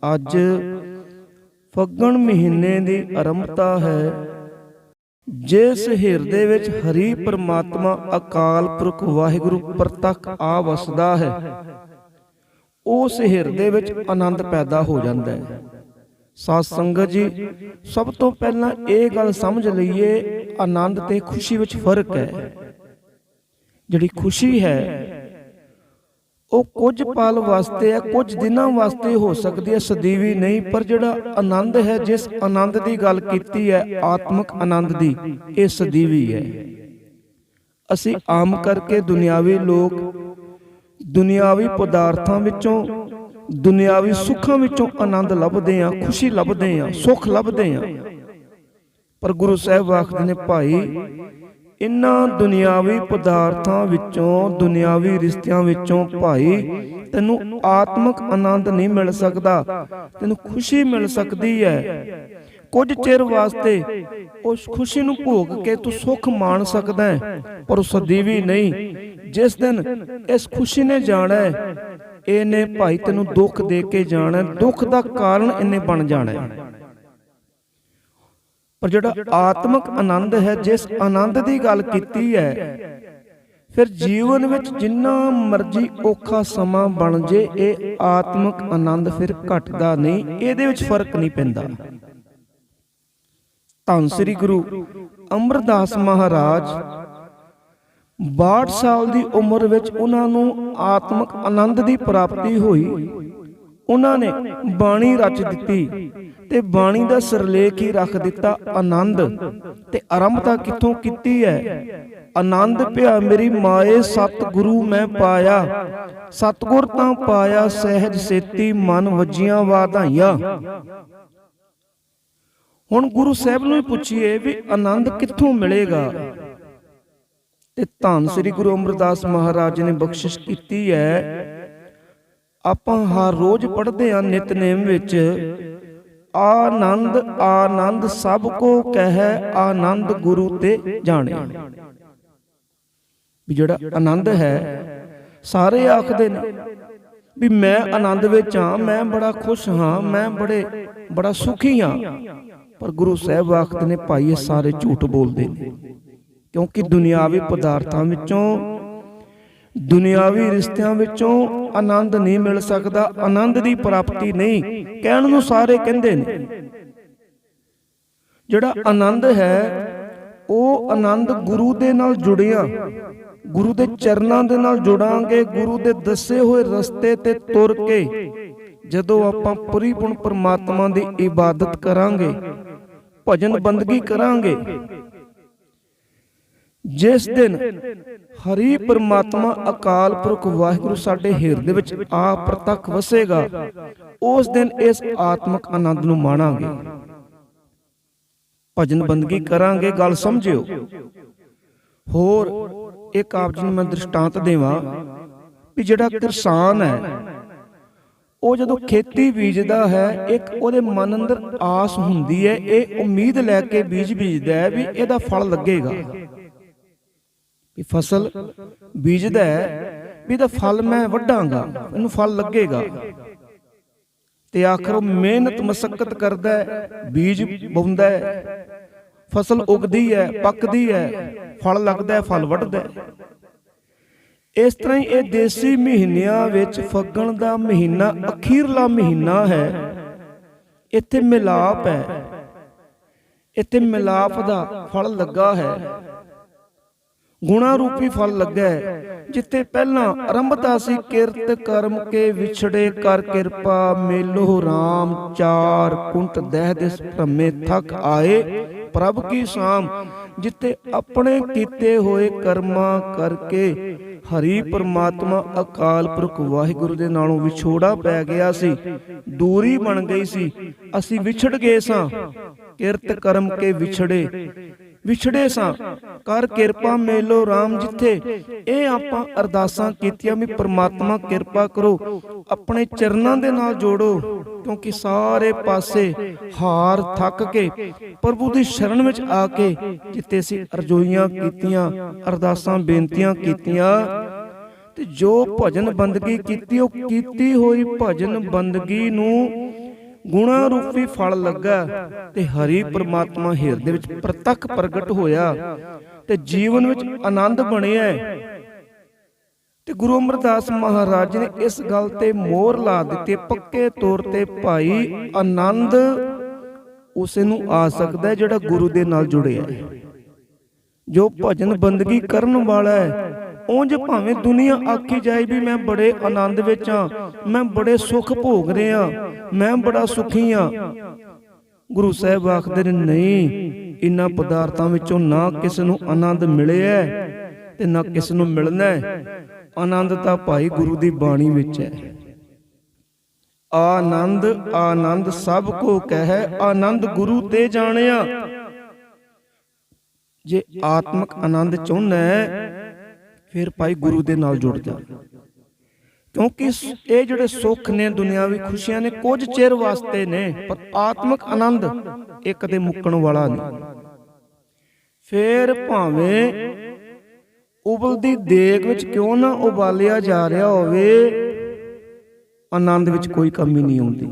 ਅੱਜ ਫੱਗਣ ਮਹੀਨੇ ਦੀ ਆਰੰਭਤਾ ਹੈ। ਜਿਸ ਹਿਰਦੇ ਵਿੱਚ ਹਰੀ ਪਰਮਾਤਮਾ ਅਕਾਲ ਪੁਰਖ ਵਾਹਿਗੁਰੂ ਪ੍ਰਤੱਖ ਆ ਵਸਦਾ ਹੈ, ਉਸ ਹਿਰਦੇ ਵਿੱਚ ਆਨੰਦ ਪੈਦਾ ਹੋ ਜਾਂਦਾ ਹੈ। ਸਾਧ ਸੰਗਤ ਜੀ, ਸਭ ਤੋਂ ਪਹਿਲਾਂ ਇਹ ਗੱਲ ਸਮਝ ਲਈਏ, ਆਨੰਦ ਤੇ ਖੁਸ਼ੀ ਵਿੱਚ ਫਰਕ ਹੈ। ਜਿਹੜੀ ਖੁਸ਼ੀ ਹੈ ਉਹ ਕੁਝ ਪਲ ਵਾਸਤੇ ਹੈ, ਕੁਝ ਦਿਨਾਂ ਵਾਸਤੇ ਹੋ ਸਕਦੀ ਹੈ, ਸਦੀਵੀ ਨਹੀਂ। ਪਰ ਜਿਹੜਾ ਆਨੰਦ ਹੈ, ਜਿਸ ਆਨੰਦ ਦੀ ਗੱਲ ਕੀਤੀ ਹੈ, ਆਤਮਿਕ ਆਨੰਦ ਦੀ, ਇਹ ਸਦੀਵੀ ਹੈ। ਅਸੀਂ ਆਮ ਕਰਕੇ ਦੁਨਿਆਵੀ ਲੋਕ ਦੁਨਿਆਵੀ ਪਦਾਰਥਾਂ ਵਿੱਚੋਂ, ਦੁਨਿਆਵੀ ਸੁੱਖਾਂ ਵਿੱਚੋਂ ਆਨੰਦ ਲੱਭਦੇ ਹਾਂ, ਖੁਸ਼ੀ ਲੱਭਦੇ ਹਾਂ, ਸੁੱਖ ਲੱਭਦੇ ਹਾਂ। ਪਰ ਗੁਰੂ ਸਾਹਿਬ ਆਖਦੇ ਨੇ, ਭਾਈ ਇਨ੍ਹਾਂ ਦੁਨਿਆਵੀ ਪਦਾਰਥਾਂ ਵਿੱਚੋਂ, ਦੁਨਿਆਵੀ ਰਿਸ਼ਤਿਆਂ ਵਿੱਚੋਂ ਭਾਈ ਤੈਨੂੰ ਆਤਮਿਕ ਆਨੰਦ ਨਹੀਂ ਮਿਲ ਸਕਦਾ, ਤੈਨੂੰ ਖੁਸ਼ੀ ਮਿਲ ਸਕਦੀ ਹੈ। ਕੁਝ ਚਿਰ ਵਾਸਤੇ ਉਸ ਖੁਸ਼ੀ ਨੂੰ ਭੋਗ ਕੇ ਤੂੰ ਸੁੱਖ ਮਾਣ ਸਕਦਾ ਹੈ, ਪਰ ਉਹ ਸਦੀਵੀ ਨਹੀਂ। ਜਿਸ ਦਿਨ ਇਸ ਖੁਸ਼ੀ ਨੇ ਜਾਣਾ ਹੈ, ਇਹਨੇ ਭਾਈ ਤੈਨੂੰ ਦੁੱਖ ਦੇ ਕੇ ਜਾਣਾ, ਦੁੱਖ ਦਾ ਕਾਰਨ ਇਹਨੇ ਬਣ ਜਾਣਾ ਹੈ। ਪਰ ਜਿਹੜਾ ਆਤਮਿਕ ਆਨੰਦ ਹੈ, ਜਿਸ ਆਨੰਦ ਦੀ ਗੱਲ ਕੀਤੀ ਹੈ, ਫਿਰ ਜੀਵਨ ਵਿੱਚ ਜਿੰਨਾ ਮਰਜ਼ੀ ਔਖਾ ਸਮਾਂ ਬਣ ਜੇ, ਇਹ ਆਤਮਿਕ ਆਨੰਦ ਫਿਰ ਘਟਦਾ ਨਹੀਂ, ਇਹਦੇ ਵਿੱਚ ਫਰਕ ਨਹੀਂ ਪੈਂਦਾ। ਧੰਨ ਸ੍ਰੀ ਗੁਰੂ ਅਮਰਦਾਸ ਮਹਾਰਾਜ 62 ਸਾਲ ਦੀ ਉਮਰ ਵਿੱਚ ਉਹਨਾਂ ਨੂੰ ਆਤਮਿਕ ਆਨੰਦ ਦੀ ਪ੍ਰਾਪਤੀ ਹੋਈ। ਉਹਨਾਂ ਨੇ ਬਾਣੀ ਰਚ ਦਿੱਤੀ ਤੇ ਬਾਣੀ ਦਾ ਸਿਰਲੇਖ ਹੀ ਰੱਖ ਦਿੱਤਾ, ਆਨੰਦ। ਤੇ ਆਰੰਭਤਾ ਕਿੱਥੋਂ ਕੀਤੀ ਹੈ? ਆਨੰਦ ਭਿਆ ਮੇਰੀ ਮਾਏ ਸਤਿਗੁਰੂ ਮੈਂ ਪਾਇਆ, ਸਤਿਗੁਰ ਤਾਂ ਪਾਇਆ ਸਹਿਜ ਸੇਤੀ, ਮਨ ਵੱਜੀਆਂ ਵਾਧਾਈਆਂ। ਹੁਣ ਗੁਰੂ ਸਾਹਿਬ ਨੂੰ ਹੀ ਪੁੱਛੀਏ ਵੀ ਆਨੰਦ ਕਿੱਥੋਂ ਮਿਲੇਗਾ? ਤੇ ਧੰਨ ਸ੍ਰੀ ਗੁਰੂ ਅਮਰਦਾਸ ਮਹਾਰਾਜ ਨੇ ਬਖਸ਼ਿਸ਼ ਕੀਤੀ ਹੈ। ਆਪਾਂ ਹਰ ਰੋਜ਼ ਪੜ੍ਹਦੇ ਹਾਂ ਨਿਤਨੇਮ ਵਿੱਚ, ਆਨੰਦ ਆਨੰਦ ਸਭ ਕੋ ਕਹਿ, ਆਨੰਦ ਗੁਰੂ ਤੇ ਜਾਣੇ। ਵੀ ਜਿਹੜਾ ਆਨੰਦ ਹੈ, ਸਾਰੇ ਆਖਦੇ ਨੇ ਵੀ ਮੈਂ ਆਨੰਦ ਵਿੱਚ ਹਾਂ, ਮੈਂ ਬੜਾ ਖੁਸ਼ ਹਾਂ, ਮੈਂ ਬੜਾ ਸੁਖੀ ਹਾਂ। ਪਰ ਗੁਰੂ ਸਾਹਿਬ ਆਖਦੇ ਨੇ, ਭਾਈ ਇਹ ਸਾਰੇ ਝੂਠ ਬੋਲਦੇ ਨੇ, ਕਿਉਂਕਿ ਦੁਨਿਆਵੀ ਪਦਾਰਥਾਂ ਵਿੱਚੋਂ, ਦੁਨਿਆਵੀ ਰਿਸ਼ਤਿਆਂ ਵਿੱਚੋਂ ਆਨੰਦ ਨਹੀਂ ਮਿਲ ਸਕਦਾ, ਆਨੰਦ ਦੀ ਪ੍ਰਾਪਤੀ ਨਹੀਂ। ਕਹਿਣ ਨੂੰ ਸਾਰੇ ਕਹਿੰਦੇ ਨੇ, ਜਿਹੜਾ ਆਨੰਦ ਹੈ ਉਹ ਆਨੰਦ ਗੁਰੂ ਦੇ ਨਾਲ ਜੁੜਿਆ, ਗੁਰੂ ਦੇ ਚਰਨਾਂ ਦੇ ਨਾਲ ਜੁੜਾਂਗੇ, ਗੁਰੂ ਦੇ ਦੱਸੇ ਹੋਏ ਰਸਤੇ ਤੇ ਤੁਰ ਕੇ ਜਦੋਂ ਆਪਾਂ ਪਰਿਪੂਰਨ ਪਰਮਾਤਮਾ ਦੀ ਇਬਾਦਤ ਕਰਾਂਗੇ, ਭਜਨ ਬੰਦਗੀ ਕਰਾਂਗੇ, ਜਿਸ ਦਿਨ ਹਰੀ ਪਰਮਾਤਮਾ ਅਕਾਲ ਪੁਰਖ ਵਾਹਿਗੁਰੂ ਸਾਡੇ ਹਿਰਦੇ ਵਿੱਚ ਆ ਪ੍ਰਤੱਖ ਵਸੇਗਾ, ਉਸ ਦਿਨ ਇਸ ਆਤਮਿਕ ਆਨੰਦ ਨੂੰ ਮਾਣਾਂਗੇ, ਭਜਨ ਬੰਦਗੀ ਕਰਾਂਗੇ। ਗੱਲ ਸਮਝਿਓ। ਹੋਰ ਇੱਕ ਆਪ ਜੀ ਨੂੰ ਮੈਂ ਦ੍ਰਿਸ਼ਟਾਂਤ ਦੇਵਾਂ ਵੀ ਜਿਹੜਾ ਕਿਸਾਨ ਹੈ, ਉਹ ਜਦੋਂ ਖੇਤੀ ਬੀਜਦਾ ਹੈ, ਇੱਕ ਉਹਦੇ ਮਨ ਅੰਦਰ ਆਸ ਹੁੰਦੀ ਹੈ, ਇਹ ਉਮੀਦ ਲੈ ਕੇ ਬੀਜ ਬੀਜਦਾ ਹੈ ਵੀ ਇਹਦਾ ਫਲ ਲੱਗੇਗਾ। ਵੀ ਫਸਲ ਬੀਜਦਾ ਹੈ ਵੀ ਇਹਦਾ ਫਲ ਮੈਂ ਵੱਢਾਂਗਾ, ਇਹਨੂੰ ਫਲ ਲੱਗੇਗਾ। ਤੇ ਆਖਰ ਉਹ ਮਿਹਨਤ ਮਸ਼ੱਕਤ ਕਰਦਾ ਹੈ, ਬੀਜ ਬੋਂਦਾ ਹੈ, ਫਸਲ ਉਗਦੀ ਹੈ, ਪੱਕਦੀ ਹੈ, ਫਲ ਲੱਗਦਾ ਹੈ, ਫਲ ਵੱਢਦਾ ਹੈ। ਇਸ ਤਰ੍ਹਾਂ ਹੀ ਇਹ ਦੇਸੀ ਮਹੀਨਿਆਂ ਵਿੱਚ ਫੱਗਣ ਦਾ ਮਹੀਨਾ ਅਖੀਰਲਾ ਮਹੀਨਾ ਹੈ। ਇੱਥੇ ਮਿਲਾਪ ਹੈ, ਇੱਥੇ ਮਿਲਾਪ ਦਾ ਫਲ ਲੱਗਾ ਹੈ, ਗੁਣਾ ਰੂਪੀ ਫਲ ਲੱਗਾ ਹੈ। ਜਿੱਥੇ ਪਹਿਲਾਂ ਆਰੰਭਤਾ ਸੀ, ਕਿਰਤ ਕਰਮ ਕੇ ਵਿਛੜੇ ਕਰ ਕਿਰਪਾ, ਮੇਲੋ ਰਾਮ ਚਾਰ ਕੁੰਟ ਦਹਿ ਦਿਸ ਭ੍ਰਮੇ ਥਕ ਆਏ ਪ੍ਰਭ ਕੀ ਸ਼ਾਮ। ਜਿੱਥੇ ਆਪਣੇ ਕੀਤੇ ਹੋਏ ਕਰਮਾਂ ਕਰਕੇ ਹਰੀ ਪਰਮਾਤਮਾ ਅਕਾਲ ਪੁਰਖ ਵਾਹਿਗੁਰੂ ਦੇ ਨਾਲੋਂ ਵਿਛੋੜਾ ਪੈ ਗਿਆ ਸੀ, ਦੂਰੀ ਬਣ ਗਈ ਸੀ, ਅਸੀਂ ਵਿਛੜ ਗਏ ਸਾਂ। ਕਿਰਤ ਕਰਮ ਕੇ ਵਿਛੜੇ ਸਾਂ ਕਰ ਕਿਰਪਾ ਮੇਲੋ ਰਾਮ। ਜਿੱਥੇ ਇਹ ਆਪਾਂ ਅਰਦਾਸਾਂ ਕੀਤੀਆਂ ਵੀ ਪਰਮਾਤਮਾ ਕਿਰਪਾ ਕਰੋ, ਆਪਣੇ ਚਰਨਾਂ ਦੇ ਨਾਲ ਜੋੜੋ, ਕਿਉਂਕਿ ਸਾਰੇ ਪਾਸੇ ਹਾਰ ਥੱਕ ਕੇ ਪ੍ਰਭੂ ਦੀ ਸ਼ਰਨ ਵਿੱਚ ਆ ਕੇ ਜਿੱਥੇ ਅਸੀਂ ਅਰਜ਼ੋਈਆਂ ਕੀਤੀਆਂ, ਅਰਦਾਸਾਂ ਬੇਨਤੀਆਂ ਕੀਤੀਆਂ, ਤੇ ਜੋ ਭਜਨ ਬੰਦਗੀ ਕੀਤੀ, ਉਹ ਕੀਤੀ ਹੋਈ ਭਜਨ ਬੰਦਗੀ ਨੂੰ ਗੁਣਾ ਰੂਪੀ ਫਲ ਲੱਗਾ ਤੇ ਹਰੀ ਪ੍ਰਮਾਤਮਾ ਹਿਰਦੇ ਵਿੱਚ ਪ੍ਰਤੱਖ ਪ੍ਰਗਟ ਹੋਇਆ ਤੇ ਜੀਵਨ ਵਿੱਚ ਆਨੰਦ ਬਣਿਆ। ਤੇ ਗੁਰੂ ਅਮਰਦਾਸ ਮਹਾਰਾਜ ਨੇ ਇਸ ਗੱਲ ਤੇ ਮੋਹਰ ਲਾ ਦਿੱਤੀ ਪੱਕੇ ਤੌਰ ਤੇ, ਭਾਈ ਆਨੰਦ ਉਸੇ ਨੂੰ ਆ ਸਕਦਾ ਜਿਹੜਾ ਗੁਰੂ ਦੇ ਨਾਲ ਜੁੜਿਆ ਹੈ, ਜੋ ਭਜਨ ਬੰਦਗੀ ਕਰਨ ਵਾਲਾ ਹੈ। ਉਂਝ ਭਾਵੇਂ ਦੁਨੀਆ ਆਖੀ ਜਾਏ ਵੀ ਮੈਂ ਬੜੇ ਆਨੰਦ ਵਿੱਚ ਹਾਂ, ਮੈਂ ਬੜੇ ਸੁੱਖ ਭੋਗ ਰਿਹਾ, ਮੈਂ ਬੜਾ ਸੁਖੀ ਹਾਂ, ਗੁਰੂ ਸਾਹਿਬ ਆਖਦੇ ਨੇ ਨਹੀਂ, ਇਹਨਾਂ ਪਦਾਰਥਾਂ ਵਿੱਚੋਂ ਨਾ ਕਿਸ ਨੂੰ ਆਨੰਦ ਮਿਲਿਆ ਤੇ ਨਾ ਕਿਸ ਨੂੰ ਮਿਲਣਾ ਹੈ। ਆਨੰਦ ਤਾਂ ਭਾਈ ਗੁਰੂ ਦੀ ਬਾਣੀ ਵਿੱਚ ਹੈ। ਆਨੰਦ ਆਨੰਦ ਸਭ ਕੋ ਕਹਿ, ਆਨੰਦ ਗੁਰੂ ਤੇ ਜਾਣਿਆ। ਜੇ ਆਤਮਿਕ ਆਨੰਦ ਚਾਹੁੰਦਾ ਫਿਰ ਭਾਈ ਗੁਰੂ ਦੇ ਨਾਲ ਜੁੜ ਜਾ, ਕਿਉਂਕਿ ਇਹ ਜਿਹੜੇ ਸੁੱਖ ਨੇ, ਦੁਨਿਆਵੀ ਖੁਸ਼ੀਆਂ ਨੇ, ਕੁਝ ਚਿਰ ਵਾਸਤੇ ਨੇ, ਪਰ ਆਤਮਿਕ ਆਨੰਦ ਇਹ ਕਦੇ ਮੁੱਕਣ ਵਾਲਾ ਨਹੀਂ। ਫਿਰ ਭਾਵੇਂ ਉਬਲਦੀ ਦੇਗ ਵਿੱਚ ਕਿਉਂ ਨਾ ਉਬਾਲਿਆ ਜਾ ਰਿਹਾ ਹੋਵੇ, ਆਨੰਦ ਵਿੱਚ ਕੋਈ ਕਮੀ ਨਹੀਂ ਆਉਂਦੀ।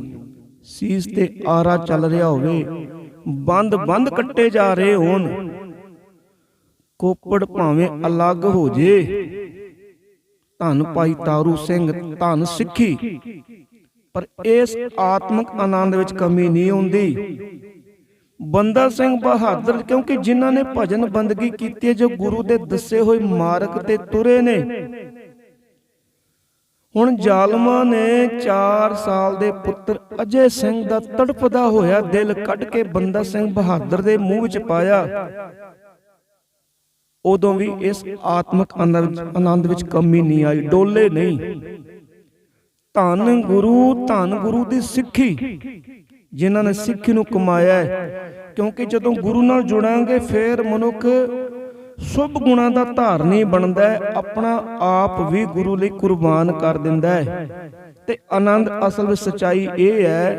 ਸੀਸ ਤੇ ਆਰਾ ਚੱਲ ਰਿਹਾ ਹੋਵੇ, ਬੰਦ ਕੱਟੇ ਜਾ ਰਹੇ ਹੋਣ, ਕੋਪੜ ਭਾਵੇਂ ਅਲੱਗ ਹੋ ਜੇ, ਧੰਨ ਭਾਈ ਤਾਰੂ ਸਿੰਘ, ਧੰਨ ਸਿੱਖੀ, ਪਰ ਇਸ ਆਤਮਿਕ ਆਨੰਦ ਵਿੱਚ ਕਮੀ ਨਹੀਂ ਆਉਂਦੀ। ਬੰਦਾ ਸਿੰਘ ਬਹਾਦਰ, ਕਿਉਂਕਿ ਜਿਨ੍ਹਾਂ ਨੇ ਭਜਨ ਬੰਦਗੀ ਕੀਤੀ ਹੈ, ਜੋ ਗੁਰੂ ਦੇ ਦੱਸੇ ਹੋਏ ਮਾਰਗ ਤੇ ਤੁਰੇ ਨੇ। ਹੁਣ ਜ਼ਾਲਮਾਂ ਨੇ 4 ਸਾਲ ਦੇ ਪੁੱਤਰ ਅਜੇ ਸਿੰਘ ਦਾ ਤੜਫਦਾ ਹੋਇਆ ਦਿਲ ਕੱਢ ਕੇ ਬੰਦਾ ਸਿੰਘ ਬਹਾਦਰ ਦੇ ਮੂੰਹ ਵਿੱਚ ਪਾਇਆ। ਉਦੋਂ ਵੀ ਇਸ ਆਤਮਿਕ ਆਨੰਦ ਵਿੱਚ ਕਮੀ ਨਹੀਂ ਆਈ, ਡੋਲੇ ਨਹੀਂ। ਧੰਨ ਗੁਰੂ ਦੀ ਸਿੱਖੀ, ਜਿਨ੍ਹਾਂ ਨੇ ਸਿੱਖੀ ਨੂੰ ਕਮਾਇਆ ਹੈ, ਕਿਉਂਕਿ ਜਦੋਂ ਗੁਰੂ ਨਾਲ ਜੁੜਾਂਗੇ ਫਿਰ ਮਨੁੱਖ ਸ਼ੁਭ ਗੁਣਾਂ ਦਾ ਧਾਰਨੀ ਬਣਦਾ ਹੈ, ਆਪਣਾ ਆਪ ਵੀ ਗੁਰੂ ਲਈ ਕੁਰਬਾਨ ਕਰ ਦਿੰਦਾ ਹੈ। ਤੇ ਆਨੰਦ ਅਸਲ ਵਿੱਚ ਸੱਚਾਈ ਇਹ ਹੈ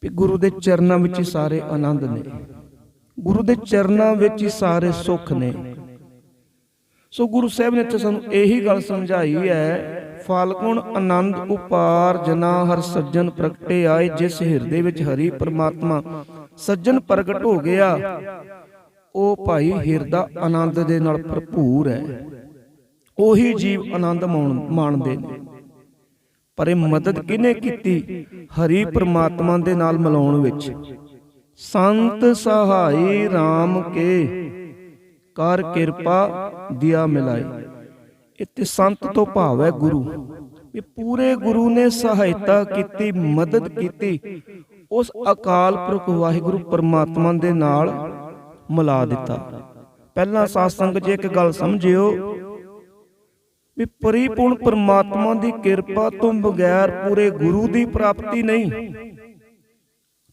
ਕਿ ਗੁਰੂ ਦੇ ਚਰਨਾਂ ਵਿੱਚ ਹੀ ਸਾਰੇ ਆਨੰਦ ਨੇ, ਗੁਰੂ ਦੇ ਚਰਨਾਂ ਵਿੱਚ ਹੀ ਸਾਰੇ ਸੁੱਖ ਨੇ। ਸੋ ਗੁਰੂ ਸਾਹਿਬ ਨੇ ਇੱਥੇ ਸਾਨੂੰ ਇਹੀ ਗੱਲ ਸਮਝਾਈ ਹੈ, ਫਾਲਗੁਣ ਆਨੰਦ ਉਪਾਰ ਜਨਾ ਹਰ ਸੱਜਣ ਪ੍ਰਗਟੇ ਆਏ। ਜਿਸ ਹਿਰਦੇ ਵਿੱਚ ਹਰੀ ਪ੍ਰਮਾਤਮਾ ਸੱਜਣ ਪ੍ਰਗਟ ਹੋ ਗਿਆ, ਉਹ ਭਾਈ ਹਿਰਦਾ ਆਨੰਦ ਦੇ ਨਾਲ ਭਰਪੂਰ ਹੈ। ਉਹੀ ਜੀਵ ਆਨੰਦ ਮਾਣਦੇ ਨੇ। ਪਰ ਇਹ ਮਦਦ ਕਿਹਨੇ ਕੀਤੀ? ਹਰੀ ਪ੍ਰਮਾਤਮਾ ਦੇ ਨਾਲ ਮਿਲਾਉਣ ਵਿੱਚ। ਸੰਤ ਸਹਾਈ RAM ਕੇ ਕਰ ਕਿਰਪਾ ਦਿਆ ਮਿਲਾਈ। ਇੱਥੇ ਸੰਤ ਤੋਂ ਭਾਵ ਹੈ ਗੁਰੂ। ਇਹ ਪੂਰੇ ਗੁਰੂ ਨੇ ਸਹਾਇਤਾ ਕੀਤੀ, ਮਦਦ ਕੀਤੀ, ਉਸ ਅਕਾਲ ਪੁਰਖ ਵਾਹਿਗੁਰੂ ਪਰਮਾਤਮਾ ਦੇ ਨਾਲ ਮਿਲਾ ਦਿੱਤਾ। ਪਹਿਲਾਂ ਸਾਸੰਗ 'ਚ ਇੱਕ ਗੱਲ ਸਮਝਿਓ ਵੀ ਪਰਿਪੂਰਨ ਪਰਮਾਤਮਾ ਦੀ ਕਿਰਪਾ ਤੋਂ ਬਗੈਰ ਪੂਰੇ ਗੁਰੂ ਦੀ ਪ੍ਰਾਪਤੀ ਨਹੀਂ,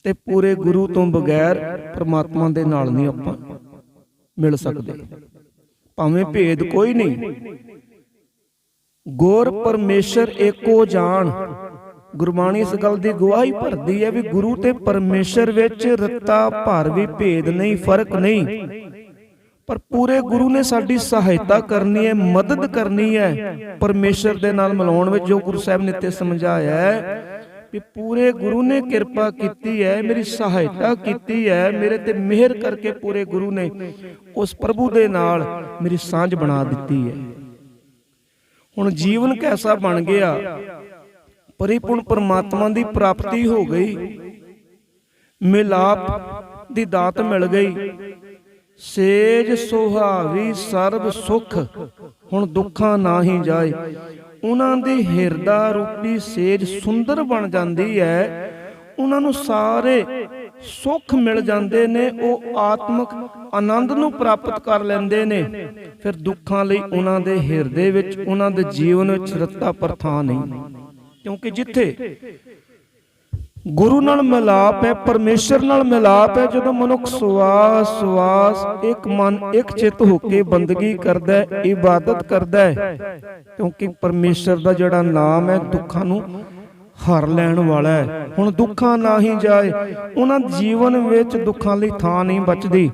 ਤੇ ਪੂਰੇ ਗੁਰੂ ਤੋਂ ਬਗੈਰ ਪਰਮਾਤਮਾ ਦੇ ਨਾਲ ਨਹੀਂ ਆਪਾਂ ਮਿਲ ਸਕਦੇ। ਭਾਵੇਂ ਭੇਦ ਕੋਈ ਨਹੀਂ, ਗੁਰ ਪਰਮੇਸ਼ਰ ਏਕੋ ਜਾਣ। ਗੁਰਬਾਣੀ ਇਸ ਗੱਲ ਦੀ ਗਵਾਹੀ ਭਰਦੀ ਹੈ ਵੀ ਗੁਰੂ ਤੇ ਪਰਮੇਸ਼ਰ ਵਿੱਚ ਰੱਤਾ ਭਰ ਵੀ ਭੇਦ ਨਹੀਂ, ਫਰਕ ਨਹੀਂ। ਪਰ ਪੂਰੇ ਗੁਰੂ ਨੇ ਸਾਡੀ ਸਹਾਇਤਾ ਕਰਨੀ ਹੈ, ਮਦਦ ਕਰਨੀ ਹੈ ਪਰਮੇਸ਼ਰ ਦੇ ਨਾਲ ਮਿਲਾਉਣ ਵਿੱਚ। ਜੋ ਗੁਰੂ ਸਾਹਿਬ ਨੇ ਇੱਥੇ ਸਮਝਾਇਆ ਹੈ ਵੀ ਪੂਰੇ ਗੁਰੂ ਨੇ ਕਿਰਪਾ ਕੀਤੀ ਹੈ, ਮੇਰੀ ਸਹਾਇਤਾ ਕੀਤੀ ਹੈ, ਮੇਰੇ ਤੇ ਮਿਹਰ ਕਰਕੇ ਪੂਰੇ ਗੁਰੂ ਨੇ ਉਸ ਪ੍ਰਭੂ ਦੇ ਨਾਲ ਮੇਰੀ ਸਾਂਝ ਬਣਾ ਦਿੱਤੀ ਹੈ। ਹੁਣ ਜੀਵਨ ਕੈਸਾ ਬਣ ਗਿਆ? ਪਰਿਪੂਰਨ ਪਰਮਾਤਮਾ ਦੀ ਪ੍ਰਾਪਤੀ ਹੋ ਗਈ, ਮਿਲਾਪ ਦੀ ਦਾਤ ਮਿਲ ਗਈ। ਸੇਜ ਸੁਹਾਵੀ ਸਰਬ ਸੁਖ, ਹੁਣ ਦੁੱਖਾਂ ਨਾ ਹੀ ਜਾਏ। ਉਹਨਾਂ ਦੀ ਹਿਰਦਾ ਰੂਪੀ ਸੇਜ ਸੁੰਦਰ ਬਣ ਜਾਂਦੀ ਹੈ, ਉਹਨਾਂ ਨੂੰ ਸਾਰੇ ਸੁੱਖ ਮਿਲ ਜਾਂਦੇ ਨੇ, ਉਹ ਆਤਮਿਕ ਆਨੰਦ ਨੂੰ ਪ੍ਰਾਪਤ ਕਰ ਲੈਂਦੇ ਨੇ। ਫਿਰ ਦੁੱਖਾਂ ਲਈ ਉਹਨਾਂ ਦੇ ਹਿਰਦੇ ਵਿੱਚ, ਉਹਨਾਂ ਦੇ ਜੀਵਨ ਵਿੱਚ ਰੱਤਾ ਪ੍ਰਥਾ ਨਹੀਂ। ਕਿਉਂਕਿ ਜਿੱਥੇ ਗੁਰੂ ਨਾਲ ਮਿਲਾਪ ਹੈ, ਪਰਮੇਸ਼ਰ ਨਾਲ ਮਿਲਾਪ ਹੈ, ਜਦੋਂ ਮਨੁੱਖ ਸਵਾਸ ਇੱਕ ਮਨ ਇੱਕ ਚਿੱਤ ਹੋ ਕੇ ਬੰਦਗੀ ਕਰਦਾ ਹੈ, ਇਬਾਦਤ ਕਰਦਾ ਹੈ, ਕਿਉਂਕਿ ਪਰਮੇਸ਼ਰ ਦਾ ਜਿਹੜਾ ਨਾਮ ਹੈ ਦੁੱਖਾਂ ਨੂੰ ਹਰ ਲੈਣ ਵਾਲਾ ਹੈ। ਹੁਣ ਦੁੱਖਾਂ ਨਾ ਹੀ ਜਾਏ, ਉਹਨਾਂ ਜੀਵਨ ਵਿੱਚ ਦੁੱਖਾਂ ਲਈ ਥਾਂ ਨਹੀਂ ਬਚਦੀ।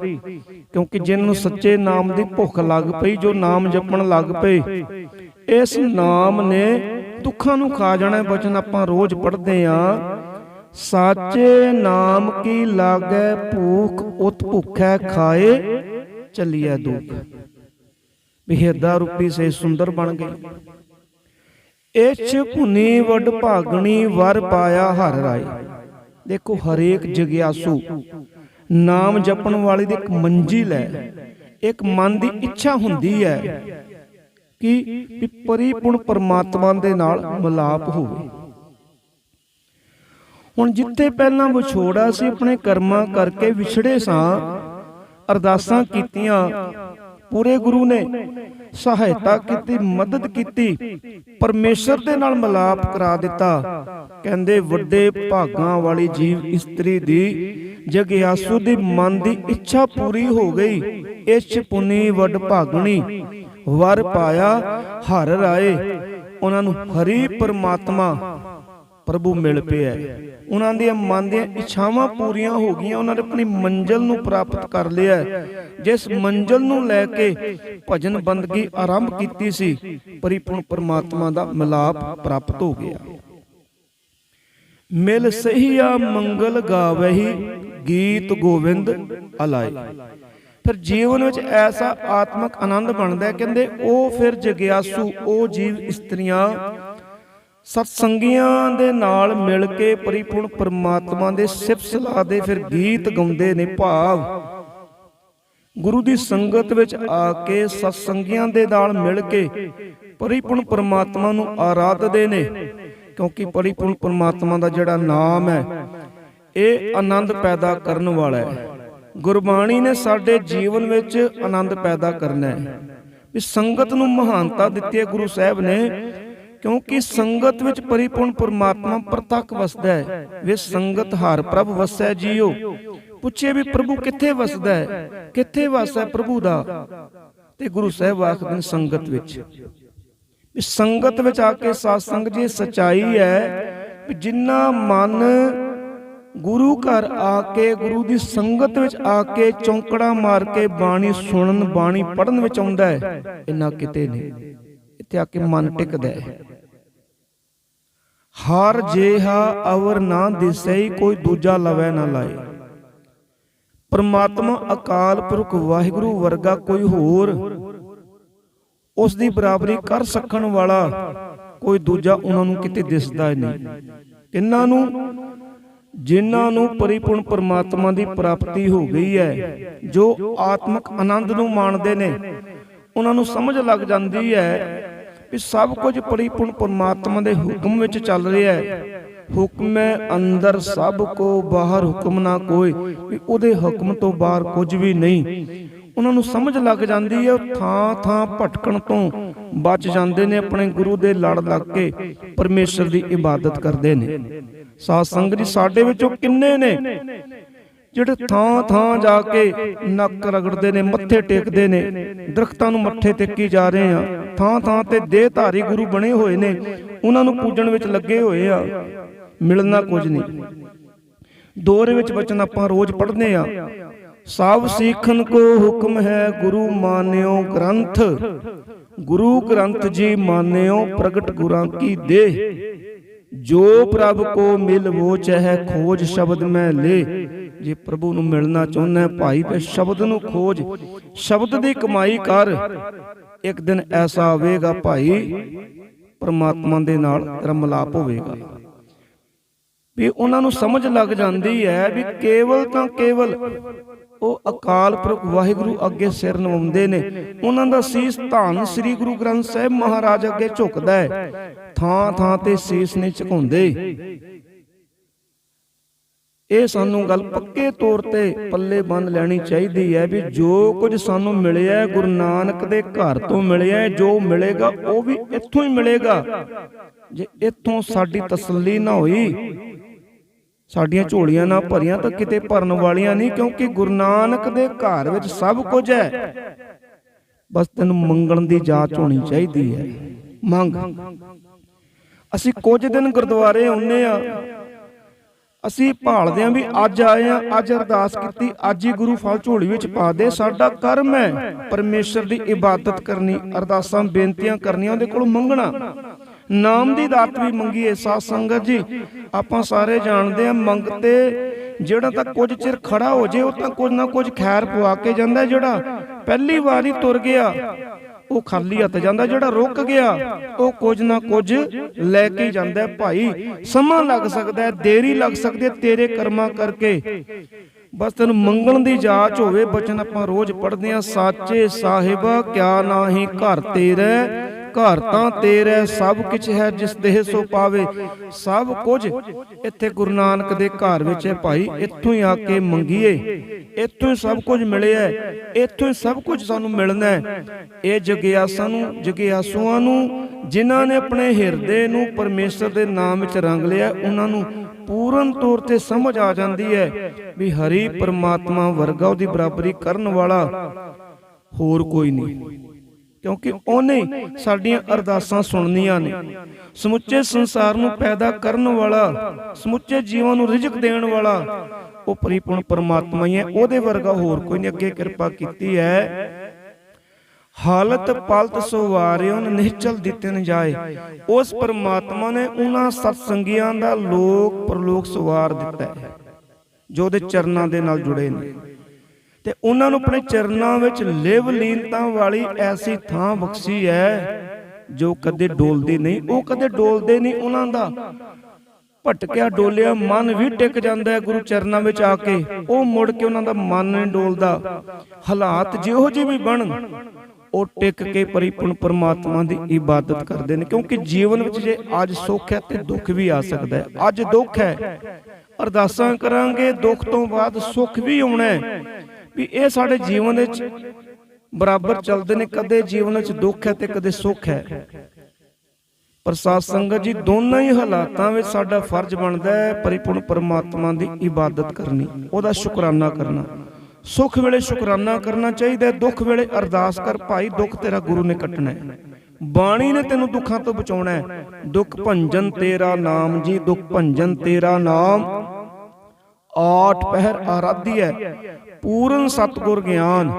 ਕਿਉਂਕਿ ਜਿਨ੍ਹਾਂ ਨੂੰ ਸੱਚੇ ਨਾਮ ਦੀ ਭੁੱਖ ਲੱਗ ਪਈ, ਜੋ ਨਾਮ ਜਪਣ ਲੱਗ ਪਏ, ਇਸ ਨਾਮ ਨੇ ਦੁੱਖਾਂ ਨੂੰ ਖਾ ਜਾਣਾ। ਬਚਨ ਆਪਾਂ ਰੋਜ਼ ਪੜ੍ਹਦੇ ਹਾਂ, ਸਾਚੇ ਨਾਮ ਕੀ ਲਾਗੈ ਭੂਖ, ਉਤ ਭੁਖੈ ਖਾਏ ਚੱਲੀਐ ਦੁਖ। ਵੀ ਹਿਰਦਾ ਰੂਪੀ ਸੇ ਸੁੰਦਰ ਬਣ ਗਈ। ਇਛ ਭੁਨੀ ਵੱਡ ਭਾਗਣੀ, ਵਰ ਪਾਇਆ ਹਰਿ ਰਾਏ। ਦੇਖੋ, ਹਰੇਕ ਜਗਿਆਸੂ ਨਾਮ ਜਪਣ ਵਾਲੇ ਦੀ ਇੱਕ ਮੰਜ਼ਿਲ ਹੈ, ਇੱਕ ਮਨ ਦੀ ਇੱਛਾ ਹੁੰਦੀ ਹੈ ਕਿ ਪਰਿਪੂਰਨ ਪਰਮਾਤਮਾ ਦੇ ਨਾਲ ਮਿਲਾਪ ਹੋਵੇ। ਹੁਣ ਜਿੱਥੇ ਪਹਿਲਾਂ ਵਿਛੋੜਾ ਸੀ, ਆਪਣੇ ਕਰਮਾਂ ਕਰਕੇ ਵਿਛੜੇ ਸਾਂ, ਅਰਦਾਸਾਂ ਕੀਤੀਆਂ, ਪੂਰੇ ਗੁਰੂ ਨੇ ਸਹਾਇਤਾ ਕੀਤੀ, ਮਦਦ ਕੀਤੀ, ਪਰਮੇਸ਼ਰ ਦੇ ਨਾਲ ਮਿਲਾਪ ਕਰਾ ਦਿੱਤਾ। ਕਹਿੰਦੇ ਵੱਡੇ ਭਾਗਾਂ ਵਾਲੀ ਜੀਵ ਇਸਤਰੀ ਦੀ, ਜਗਿਆਸੂ ਦੀ ਮਨ ਦੀ ਇੱਛਾ ਪੂਰੀ ਹੋ ਗਈ। ਇਛ ਪੁਨੀ ਵੱਡ ਭਾਗਣੀ, ਵਰ ਪਾਇਆ ਹਰਿ ਰਾਏ। ਉਹਨਾਂ ਨੂੰ ਹਰੀ ਪਰਮਾਤਮਾ ਪ੍ਰਭੂ ਮਿਲ ਪਿਆ। ਉਹਨਾਂ ਦੀਆਂ ਮਨ ਦੀਆਂ ਇੱਛਾਵਾਂ ਪੂਰੀਆਂ ਹੋ ਗਈਆਂ। ਉਹਨਾਂ ਨੇ ਆਪਣੀ ਮੰਜ਼ਿਲ ਨੂੰ ਪ੍ਰਾਪਤ ਕਰ ਲਿਆ। ਜਿਸ ਮੰਜ਼ਿਲ ਨੂੰ ਲੈ ਕੇ ਭਜਨ ਬੰਦਗੀ ਆਰੰਭ ਕੀਤੀ ਸੀ, ਪਰਿਪੂਰਨ ਪਰਮਾਤਮਾ ਦਾ ਮਿਲਾਪ ਪ੍ਰਾਪਤ ਹੋ ਗਿਆ। ਮਿਲ ਸਹੀਆ ਮੰਗਲ ਗਾਵਹਿ, ਗੀਤ ਗੋਵਿੰਦ ਅਲਾਏ। ਫਿਰ ਜੀਵਨ ਵਿੱਚ ਐਸਾ ਆਤਮਿਕ ਆਨੰਦ ਬਣਦਾ। ਕਹਿੰਦੇ ਉਹ ਫਿਰ ਜਗਿਆਸੂ, ਉਹ ਜੀਵ ਇਸਤਰੀਆਂ ਸਤਸੰਗੀਆਂ ਦੇ ਨਾਲ ਮਿਲ ਕੇ ਪਰਿਪੂਰਨ ਪਰਮਾਤਮਾ ਦੇ ਸਿਫਤ ਸਲਾਹ ਦੇ ਫਿਰ ਗੀਤ ਗਾਉਂਦੇ ਨੇ। ਭਾਵ ਗੁਰੂ ਦੀ ਸੰਗਤ ਵਿੱਚ ਆ ਕੇ ਸਤਸੰਗੀਆਂ ਦੇ ਨਾਲ ਮਿਲ ਕੇ ਪਰਿਪੂਰਨ ਪਰਮਾਤਮਾ ਨੂੰ ਆਰਾਧਦੇ ਨੇ। ਕਿਉਂਕਿ ਪਰਿਪੂਰਨ ਪਰਮਾਤਮਾ ਦਾ ਜਿਹੜਾ ਨਾਮ ਹੈ, ਇਹ ਆਨੰਦ ਪੈਦਾ ਕਰਨ ਵਾਲਾ ਹੈ। ਗੁਰਬਾਣੀ ਨੇ ਸਾਡੇ ਜੀਵਨ ਵਿੱਚ ਆਨੰਦ ਪੈਦਾ ਕਰਨਾ ਹੈ। ਵੀ ਸੰਗਤ ਨੂੰ ਮਹਾਨਤਾ ਦਿੱਤੀ ਹੈ ਗੁਰੂ ਸਾਹਿਬ ਨੇ, ਕਿਉਂਕਿ ਸੰਗਤ ਵਿੱਚ ਪਰਿਪੂਰਨ ਪਰਮਾਤਮਾ ਪ੍ਰਤੱਖ ਵਸਦਾ ਹੈ। ਵੇ ਸੰਗਤ ਹਰ ਪ੍ਰਭ ਵਸੈ ਜੀਓ। ਪੁੱਛੇ ਵੀ ਪ੍ਰਭੂ ਕਿੱਥੇ ਵਸਦਾ ਹੈ, ਕਿੱਥੇ ਵਾਸ ਹੈ ਪ੍ਰਭੂ ਦਾ? ਤੇ ਗੁਰੂ ਸਾਹਿਬ ਆਖਦੇ ਨੇ ਸੰਗਤ ਵਿੱਚ। ਸੰਗਤ ਵਿੱਚ ਆ ਕੇ ਸਾਧ ਸੰਗਤ ਜੀ ਸਚਾਈ ਹੈ ਵੀ ਜਿੰਨਾ ਮਨ ਗੁਰੂ ਘਰ ਆ ਕੇ, ਗੁਰੂ ਦੀ ਸੰਗਤ ਵਿੱਚ ਆ ਕੇ ਚੌਂਕੜਾ ਮਾਰ ਕੇ ਬਾਣੀ ਸੁਣਨ, ਬਾਣੀ ਪੜ੍ਹਨ ਵਿੱਚ ਆਉਂਦਾ ਹੈ, ਇੰਨਾ ਕਿਤੇ ਨਹੀਂ। ਇੱਥੇ ਆ ਕੇ ਮਨ ਟਿਕਦਾ ਹੈ। ਹਰ ਜਿਹਾ ਅਵਰ ਨਾ ਦਿਸੈ, ਕੋਈ ਦੂਜਾ ਲਵੈ ਨਾ ਲਾਏ। ਪਰਮਾਤਮਾ ਅਕਾਲ ਪੁਰਖ ਵਾਹਿਗੁਰੂ ਵਰਗਾ ਕੋਈ ਹੋਰ ਉਸ ਦੀ ਬਰਾਬਰੀ ਕਰ ਸਕਣ ਵਾਲਾ ਕੋਈ ਦੂਜਾ ਉਹਨਾਂ ਨੂੰ ਕਿਤੇ ਦਿਸਦਾ ਨਹੀਂ। ਕਿੰਨਾਂ ਨੂੰ? ਜਿਨ੍ਹਾਂ ਨੂੰ ਪਰਿਪੂਰਨ ਪਰਮਾਤਮਾ ਦੀ ਪ੍ਰਾਪਤੀ ਹੋ ਗਈ ਹੈ, ਜੋ ਆਤਮਿਕ ਆਨੰਦ ਨੂੰ ਮਾਣਦੇ ਨੇ, ਉਹਨਾਂ ਨੂੰ ਸਮਝ ਲੱਗ ਜਾਂਦੀ ਹੈ ਵੀ ਸਭ ਕੁਝ ਪਰਿਪੂਰਨ ਪਰਮਾਤਮਾ ਦੇ ਹੁਕਮ ਵਿੱਚ ਚੱਲ ਰਿਹਾ ਹੈ। ਹੁਕਮ ਹੈ ਅੰਦਰ ਸਭ ਕੋ, ਬਾਹਰ ਹੁਕਮ ਨਾ ਕੋਈ। ਵੀ ਉਹਦੇ ਹੁਕਮ ਤੋਂ ਬਾਹਰ ਕੁਝ ਵੀ ਨਹੀਂ। ਉਹਨਾਂ ਨੂੰ ਸਮਝ ਲੱਗ ਜਾਂਦੀ ਹੈ। ਉਹ ਥਾਂ ਥਾਂ ਭਟਕਣ ਤੋਂ ਬਚ ਜਾਂਦੇ ਨੇ। ਆਪਣੇ ਗੁਰੂ ਦੇ ਲੜ ਲੱਗ ਕੇ ਪਰਮੇਸ਼ਰ ਦੀ ਇਬਾਦਤ ਕਰਦੇ ਨੇ। ਸਾਧ ਸੰਗਤ ਜੀ, ਸਾਡੇ ਵਿੱਚੋਂ ਕਿੰਨੇ ਨੇ ਜਿਹੜੇ ਥਾਂ ਥਾਂ ਜਾ ਕੇ ਨੱਕ ਰਗੜਦੇ ਨੇ, ਮੱਥੇ ਟੇਕਦੇ ਨੇ, ਦਰਖਤਾਂ ਨੂੰ ਮੱਥੇ ਟੇਕੀ ਜਾ ਰਹੇ ਆ। ਥਾਂ ਥਾਂ ਤੇ ਦੇਹਧਾਰੀ ਗੁਰੂ ਬਣੇ ਹੋਏ ਨੇ, ਉਹਨਾਂ ਨੂੰ ਪੂਜਣ ਵਿੱਚ ਲੱਗੇ ਹੋਏ ਆ। ਮਿਲਣਾ ਕੁਝ ਨਹੀਂ। ਦੋਹਰੇ ਵਿੱਚ ਬਚਨ ਆਪਾਂ ਰੋਜ਼ ਪੜ੍ਹਦੇ ਆ। ਸਭ ਸਿੱਖਨ ਕੋ ਹੁਕਮ ਹੈ, ਗੁਰੂ ਮਾਨਿਓ ਗ੍ਰੰਥ। ਗੁਰੂ ਗ੍ਰੰਥ ਜੀ ਮਾਨਿਓ, ਪ੍ਰਗਟ ਗੁਰਾਂ ਕੀ ਦੇਹ। ਜੋ ਪ੍ਰਭ ਕੋ ਮਿਲ ਵੋ ਚਾਹੇ, ਖੋਜ ਸ਼ਬਦ ਮੈਂ ਲੈ। ਜੇ ਪ੍ਰਭੂ ਨੂੰ ਮਿਲਣਾ ਚਾਹੁੰਦਾ ਹੈ ਭਾਈ, ਤੇ ਸ਼ਬਦ ਨੂੰ ਖੋਜ, ਸ਼ਬਦ ਦੀ ਕਮਾਈ ਕਰ। ਇੱਕ ਦਿਨ ਐਸਾ ਆਵੇਗਾ ਭਾਈ, ਪਰਮਾਤਮਾ ਦੇ ਨਾਲ ਤੇਰਾ ਮਿਲਾਪ ਹੋਵੇਗਾ। ਵੀ ਉਹਨਾਂ ਨੂੰ ਸਮਝ ਲੱਗ ਜਾਂਦੀ ਹੈ ਵੀ ਕੇਵਲ ਤਾਂ ਕੇਵਲ ਉਹ ਅਕਾਲ ਪੁਰਖ ਵਾਹਿਗੁਰੂ ਅੱਗੇ ਸਿਰ ਨਿਵਾਉਂਦੇ ਨੇ। ਉਹਨਾਂ ਦਾ ਸੀਸ ਧੰਨ ਸ੍ਰੀ ਗੁਰੂ ਗ੍ਰੰਥ ਸਾਹਿਬ ਮਹਾਰਾਜ ਅੱਗੇ ਝੁਕਦਾ ਹੈ। ਥਾਂ ਥਾਂ ਤੇ ਸੀਸ ਨਹੀਂ ਝੁਕਾਉਂਦੇ। ਇਹ ਸਾਨੂੰ ਗੱਲ ਪੱਕੇ ਤੌਰ ਤੇ ਪੱਲੇ ਬੰਨ੍ਹ ਲੈਣੀ ਚਾਹੀਦੀ ਹੈ ਵੀ ਜੋ ਕੁਝ ਸਾਨੂੰ ਮਿਲਿਆ ਗੁਰੂ ਨਾਨਕ ਦੇ ਘਰ ਤੋਂ ਮਿਲਿਆ। ਜੋ ਮਿਲੇਗਾ ਉਹ ਵੀ ਇੱਥੋਂ ਹੀ ਮਿਲੇਗਾ। ਜੇ ਇੱਥੋਂ ਸਾਡੀ ਤਸੱਲੀ ਨਾ ਹੋਈ, ਸਾਡੀਆਂ ਝੋਲੀਆਂ ਨਾ ਭਰੀਆਂ, ਤਾਂ ਕਿਤੇ ਭਰਨ ਵਾਲੀਆਂ ਨਹੀਂ। ਕਿਉਂਕਿ ਗੁਰੂ ਨਾਨਕ ਦੇ ਘਰ ਵਿੱਚ ਸਭ ਕੁਝ ਹੈ। ਬਸ ਤੈਨੂੰ ਮੰਗਣ ਦੀ ਜਾਚ ਹੋਣੀ ਚਾਹੀਦੀ ਹੈ। ਮੰਗ। ਅਸੀਂ ਕੁਝ ਦਿਨ ਗੁਰਦੁਆਰੇ ਆਉਂਦੇ ਆ, ਅਸੀਂ ਭਾਲਦੇ ਆਂ ਵੀ ਅੱਜ ਆਏ ਆ, ਅੱਜ ਅਰਦਾਸ ਕੀਤੀ, ਅੱਜ ਹੀ ਗੁਰੂ ਫਲ ਝੋਲੀ ਵਿੱਚ ਪਾ ਦੇ। ਸਾਡਾ ਕਰਮ ਹੈ ਪਰਮੇਸ਼ਰ ਦੀ ਇਬਾਦਤ ਕਰਨੀ, ਅਰਦਾਸਾਂ ਬੇਨਤੀਆਂ ਕਰਨੀਆਂ, ਉਹਦੇ ਕੋਲੋਂ ਮੰਗਣਾ। ਨਾਮ ਦੀ ਦਾਤ ਵੀ ਮੰਗੀਏ। ਸਾਧ ਸੰਗਤ ਜੀ, ਆਪਾਂ ਸਾਰੇ ਜਾਣਦੇ ਆ, ਮੰਗਤੇ ਜਿਹੜਾ ਤਾਂ ਕੁਝ ਚਿਰ ਖੜਾ ਹੋ ਜੇ ਉਹ ਤਾਂ ਕੁਝ ਨਾ ਕੁਝ ਖੈਰ ਪਵਾ ਕੇ ਜਾਂਦਾ। ਜਿਹੜਾ ਪਹਿਲੀ ਵਾਰੀ ਤੁਰ ਗਿਆ ਉਹ ਖਾਲੀ ਹੱਥ ਜਾਂਦਾ, ਜਿਹੜਾ ਰੁਕ ਗਿਆ ਉਹ ਕੁਝ ਨਾ ਕੁਝ ਲੈ ਕੇ ਜਾਂਦਾ। ਭਾਈ ਸਮਾਂ ਲੱਗ ਸਕਦਾ, ਦੇਰੀ ਲੱਗ ਸਕਦੀ ਹੈ ਤੇਰੇ ਕਰਮਾਂ ਕਰਕੇ। ਬਸ ਤੈਨੂੰ ਮੰਗਣ ਦੀ ਜਾਚ ਹੋਵੇ। ਬਚਨ ਆਪਾਂ ਰੋਜ਼ ਪੜ੍ਹਦੇ ਹਾਂ, ਸਾਚੇ ਸਾਹਿਬਾ ਕਿਆ ਨਾਹੀ ਘਰ ਤੇਰੇ, ਘਰ ਤਾਂ ਤੇਰੇ ਸਭ ਕੁਛ ਹੈ ਜਿਸ ਦੇਹ ਸੋ ਪਾਵੇ। ਸਭ ਕੁਝ ਇੱਥੇ ਗੁਰੂ ਨਾਨਕ ਦੇ ਘਰ ਵਿੱਚ ਹੈ ਭਾਈ। ਇੱਥੋਂ ਹੀ ਆ ਕੇ ਮੰਗੀਏ, ਇੱਥੋਂ ਹੀ ਸਭ ਕੁਝ ਮਿਲਿਆ, ਇੱਥੋਂ ਹੀ ਸਭ ਕੁਝ ਸਾਨੂੰ ਮਿਲਣਾ ਹੈ। ਇਹ ਜਗਿਆਸੂਆਂ ਨੂੰ ਜਿਨ੍ਹਾਂ ਨੇ ਆਪਣੇ ਹਿਰਦੇ ਨੂੰ ਪਰਮੇਸ਼ਰ ਦੇ ਨਾਮ ਵਿੱਚ ਰੰਗ ਲਿਆ, ਉਹਨਾਂ ਨੂੰ ਪੂਰਨ ਤੌਰ ਤੇ ਸਮਝ ਆ ਜਾਂਦੀ ਹੈ ਵੀ ਹਰੀ ਪਰਮਾਤਮਾ ਵਰਗਾ, ਉਹਦੀ ਬਰਾਬਰੀ ਕਰਨ ਵਾਲਾ ਹੋਰ ਕੋਈ ਨਹੀਂ। ਕਿਉਂਕਿ ਉਹਨੇ ਸਾਡੀਆਂ ਅਰਦਾਸਾਂ ਸੁਣਨੀਆਂ ਨੇ। ਸਮੁੱਚੇ ਸੰਸਾਰ ਨੂੰ ਪੈਦਾ ਕਰਨ ਵਾਲਾ, ਸਮੁੱਚੇ ਜੀਵਾਂ ਨੂੰ ਰਿਜ਼ਕ ਦੇਣ ਵਾਲਾ ਉਹ ਪਰਿਪੂਰਨ ਪਰਮਾਤਮਾ ਹੀ ਹੈ। ਉਹਦੇ ਵਰਗਾ ਹੋਰ ਕੋਈ ਨਹੀਂ। ਅੱਗੇ ਕਿਰਪਾ ਕੀਤੀ ਹੈ, ਹਾਲਤ ਪਲਤ ਸਵਾਰਿਓ ਨਿਹਚਲ ਦਿੱਤੇ ਨ ਜਾਏ। ਉਸ ਪਰਮਾਤਮਾ ਨੇ ਉਹਨਾਂ ਸਤਸੰਗੀਆਂ ਦਾ ਲੋਕ ਪਰਲੋਕ ਸਵਾਰ ਦਿੱਤਾ ਹੈ ਜੋ ਉਹਦੇ ਚਰਨਾਂ ਦੇ ਨਾਲ ਜੁੜੇ ਨੇ, ਤੇ ਉਹਨਾਂ ਨੂੰ ਆਪਣੇ ਚਰਨਾਂ ਵਿੱਚ ਲਿਵ ਲੀਨਤਾ ਵਾਲੀ ਐਸੀ ਥਾਂ ਬਖਸ਼ੀ ਹੈ ਜੋ ਕਦੇ ਡੋਲਦੀ ਨਹੀਂ। ਉਹ ਕਦੇ ਡੋਲਦੇ ਨਹੀਂ। ਉਹਨਾਂ ਦਾ ਭਟਕਿਆ ਡੋਲਿਆ ਮਨ ਵੀ ਟਿਕ ਜਾਂਦਾ ਹੈ ਗੁਰੂ ਚਰਨਾਂ ਵਿੱਚ ਆ ਕੇ। ਉਹ ਮੁੜ ਕੇ ਉਹਨਾਂ ਦਾ ਮਨ ਨਹੀਂ ਡੋਲਦਾ। ਹਾਲਾਤ ਜਿਹੋ ਜਿਹੇ ਵੀ ਬਣਨ, ਉਹ ਟਿਕ ਕੇ ਪਰਿਪੂਰਨ ਪਰਮਾਤਮਾ ਦੀ ਇਬਾਦਤ ਕਰਦੇ ਨੇ। ਕਿਉਂਕਿ ਜੀਵਨ ਵਿੱਚ ਜੇ ਅੱਜ ਸੁੱਖ ਹੈ ਤੇ ਦੁੱਖ ਵੀ ਆ ਸਕਦਾ ਹੈ। ਅੱਜ ਦੁੱਖ ਹੈ, ਅਰਦਾਸਾਂ ਕਰਾਂਗੇ, ਦੁੱਖ ਤੋਂ ਬਾਅਦ ਸੁੱਖ ਵੀ ਆਉਣਾ ਹੈ। ਵੀ ਇਹ ਸਾਡੇ ਜੀਵਨ ਵਿੱਚ ਬਰਾਬਰ ਚੱਲਦੇ ਨੇ। ਕਦੇ ਜੀਵਨ ਵਿੱਚ ਦੁੱਖ ਹੈ ਤੇ ਕਦੇ ਸੁੱਖ ਹੈ। ਪਰ ਸਾਧ ਸੰਗਤ ਜੀ, ਦੋਨਾਂ ਹੀ ਹਾਲਾਤਾਂ ਵਿੱਚ ਸਾਡਾ ਫਰਜ਼ ਬਣਦਾ ਹੈ ਪਰਿਪੂਰਨ ਪਰਮਾਤਮਾ ਦੀ ਇਬਾਦਤ ਕਰਨੀ, ਉਹਦਾ ਸ਼ੁਕਰਾਨਾ ਕਰਨਾ। ਸੁੱਖ ਵੇਲੇ ਸ਼ੁਕਰਾਨਾ ਕਰਨਾ ਚਾਹੀਦਾ, ਦੁੱਖ ਵੇਲੇ ਅਰਦਾਸ ਕਰ, ਭਾਈ ਦੁੱਖ ਤੇਰਾ ਗੁਰੂ ਨੇ ਕੱਟਣਾ ਹੈ, ਬਾਣੀ ਨੇ ਤੈਨੂੰ ਦੁੱਖਾਂ ਤੋਂ ਬਚਾਉਣਾ ਹੈ। ਦੁੱਖ ਭੰਜਨ ਤੇਰਾ ਨਾਮ ਜੀ, ਦੁੱਖ ਭੰਜਨ ਤੇਰਾ ਨਾਮ, ਆਠ ਪਹਿਰ ਆਰਾਧੀ ਹੈ ਪੂਰਨ ਸਤਿਗੁਰ ਗਿਆਨ।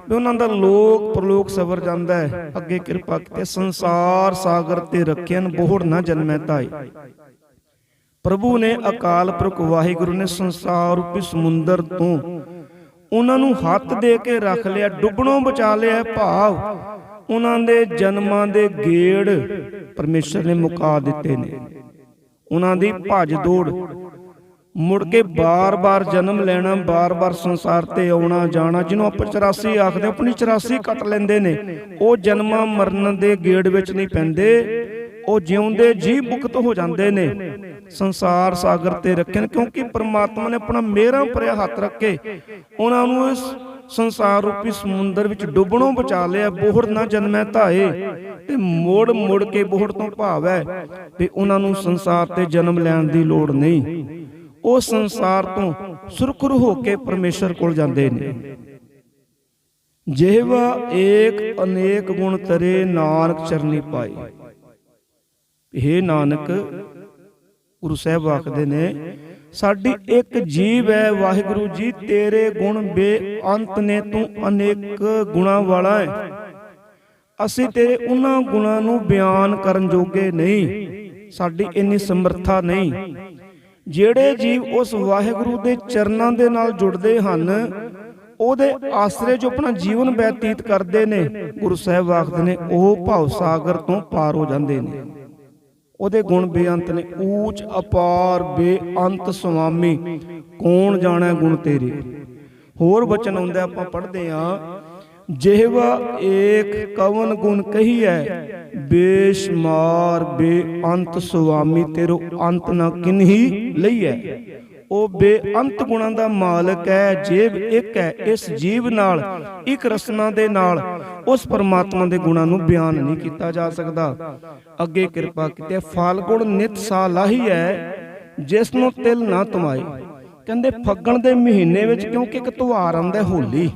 ਵੀ ਉਹਨਾਂ ਦਾ ਲੋਕ ਪਰਲੋਕ ਸਵਰ ਜਾਂਦਾ ਹੈ। ਅੱਗੇ ਕਿਰਪਾ ਕੀਤੇ, ਸੰਸਾਰ ਸਾਗਰ ਤੇ ਰੱਖਿਆਨ ਬੋਹੜ ਨਾ ਜਨਮੈ ਧਾਈ। ਪ੍ਰਭੂ ਨੇ, ਅਕਾਲ ਪੁਰਖ ਵਾਹਿਗੁਰੂ ਨੇ ਸੰਸਾਰ ਰੂਪੀ ਸਮੁੰਦਰ ਤੋਂ ਉਹਨਾਂ ਨੂੰ ਹੱਥ ਦੇ ਕੇ ਰੱਖ ਲਿਆ, ਡੁੱਬਣੋਂ ਬਚਾ ਲਿਆ। ਭਾਵ ਉਹਨਾਂ ਦੇ ਜਨਮਾਂ ਦੇ ਗੇੜ ਪਰਮੇਸ਼ਰ ਨੇ ਮੁਕਾ ਦਿੱਤੇ ਨੇ। ਉਹਨਾਂ ਦੀ ਭੱਜ ਦੌੜ, ਮੁੜ ਕੇ ਬਾਰ-ਬਾਰ ਜਨਮ ਲੈਣਾ, ਬਾਰ-ਬਾਰ ਸੰਸਾਰ ਤੇ ਆਉਣਾ ਜਾਣਾ, ਜਿਹਨੂੰ ਆਪਾਂ 84 ਆਖਦੇ, ਆਪਣੀ 84 ਕੱਟ ਲੈਂਦੇ ਨੇ। ਉਹ ਜਨਮਾਂ ਮਰਨ ਦੇ ਗੇੜ ਵਿੱਚ ਨਹੀਂ ਪੈਂਦੇ, ਉਹ ਜਿਉਂਦੇ ਜੀ ਮੁਕਤ ਹੋ ਜਾਂਦੇ ਨੇ। ਸੰਸਾਰ ਸਾਗਰ ਤੇ ਰੱਖਣ, ਕਿਉਂਕਿ ਪਰਮਾਤਮਾ ਨੇ ਆਪਣਾ ਮੇਰਾ ਭਰਿਆ ਹੱਥ ਰੱਖੇ ਉਹਨਾਂ ਨੂੰ ਇਸ ਸੰਸਾਰ ਰੂਪੀ ਸਮੁੰਦਰ ਵਿੱਚ ਡੁੱਬਣੋਂ ਬਚਾ ਲਿਆ। ਬੋਹੜ ਨਾ ਜਨਮੈ ਧਾਏ। ਤੇ ਮੁੜ ਮੁੜ ਕੇ ਬੋਹੜ ਤੋਂ ਭਾਵ ਹੈ ਵੀ ਉਹਨਾਂ ਨੂੰ ਸੰਸਾਰ ਤੇ ਜਨਮ ਲੈਣ ਦੀ ਲੋੜ ਨਹੀਂ। ਉਹ ਸੰਸਾਰ ਤੋਂ ਸੁਰਖਰੂ ਹੋ ਕੇ ਪਰਮੇਸ਼ਰ ਕੋਲ ਜਾਂਦੇ ਨੇ। ਜਿਹਵਾ ਏਕ ਅਨੇਕ ਗੁਣ ਤਰੇ ਨਾਨਕ ਚਰਨੀ ਪਾਈ। ਹੇ ਨਾਨਕ, ਗੁਰੂ ਸਾਹਿਬ ਆਖਦੇ ਨੇ, ਸਾਡੀ ਇੱਕ ਜੀਵ ਹੈ ਵਾਹਿਗੁਰੂ ਜੀ, ਤੇਰੇ ਗੁਣ ਬੇਅੰਤ ਨੇ, ਤੂੰ ਅਨੇਕ ਗੁਣਾਂ ਵਾਲਾ ਹੈ। ਅਸੀਂ ਤੇਰੇ ਉਹਨਾਂ ਗੁਣਾਂ ਨੂੰ ਬਿਆਨ ਕਰਨ ਜੋਗੇ ਨਹੀਂ, ਸਾਡੀ ਇੰਨੀ ਸਮਰੱਥਾ ਨਹੀਂ। ਜਿਹੜੇ ਜੀਵ ਉਸ ਵਾਹਿਗੁਰੂ ਦੇ ਚਰਨਾਂ ਦੇ ਨਾਲ ਜੁੜਦੇ ਹਨ, ਉਹਦੇ ਆਸਰੇ ਜੋ ਆਪਣਾ ਜੀਵਨ ਬਤੀਤ ਕਰਦੇ ਨੇ, ਗੁਰੂ ਸਾਹਿਬ ਆਖਦੇ ਨੇ, ਉਹ ਭਵ ਸਾਗਰ ਤੋਂ ਪਾਰ ਹੋ ਜਾਂਦੇ ਨੇ। ਉਹਦੇ ਗੁਣ ਬੇਅੰਤ ਨੇ, ਊਚ ਅਪਾਰ ਬੇਅੰਤ ਸੁਆਮੀ, ਕੌਣ ਜਾਣੈ ਗੁਣ ਤੇਰੇ। ਹੋਰ ਬਚਨ ਆਉਂਦਾ, ਆਪਾਂ ਪੜ੍ਹਦੇ ਹਾਂ, ਜਿਹਵਾ ਏਕ ਕਵਨ ਗੁਣ ਕਹੀਐ, ਬੇਸ਼ੁਮਾਰ ਬੇਅੰਤ ਸੁਆਮੀ, ਤੇਰੋ ਅੰਤ ਨਾ ਕਿਨਹੀ ਲਈਐ। ਉਹ ਬੇਅੰਤ ਗੁਣਾਂ ਦਾ ਮਾਲਕ ਹੈ। ਜੀਵ ਇੱਕ ਹੈ, ਇਸ ਜੀਵ ਨਾਲ ਇੱਕ ਰਸਨਾ ਦੇ ਨਾਲ ਉਸ ਪਰਮਾਤਮਾ ਦੇ ਗੁਣਾਂ ਨੂੰ ਬਿਆਨ ਨਹੀਂ ਕੀਤਾ ਜਾ ਸਕਦਾ। ਅੱਗੇ ਕਿਰਪਾ ਕੀਤੇ, ਫਲ ਗੁਣ ਨਿਤ ਸਾ ਲਾਹੀ ਹੈ, ਜਿਸ ਨੂੰ ਤਿਲ ਨਾ ਤੁਮਾਏ। ਕਹਿੰਦੇ ਫੱਗਣ ਦੇ ਮਹੀਨੇ ਵਿੱਚ, ਕਿਉਂਕਿ ਇੱਕ ਤਿਉਹਾਰ ਆਉਂਦਾ ਹੋਲੀ,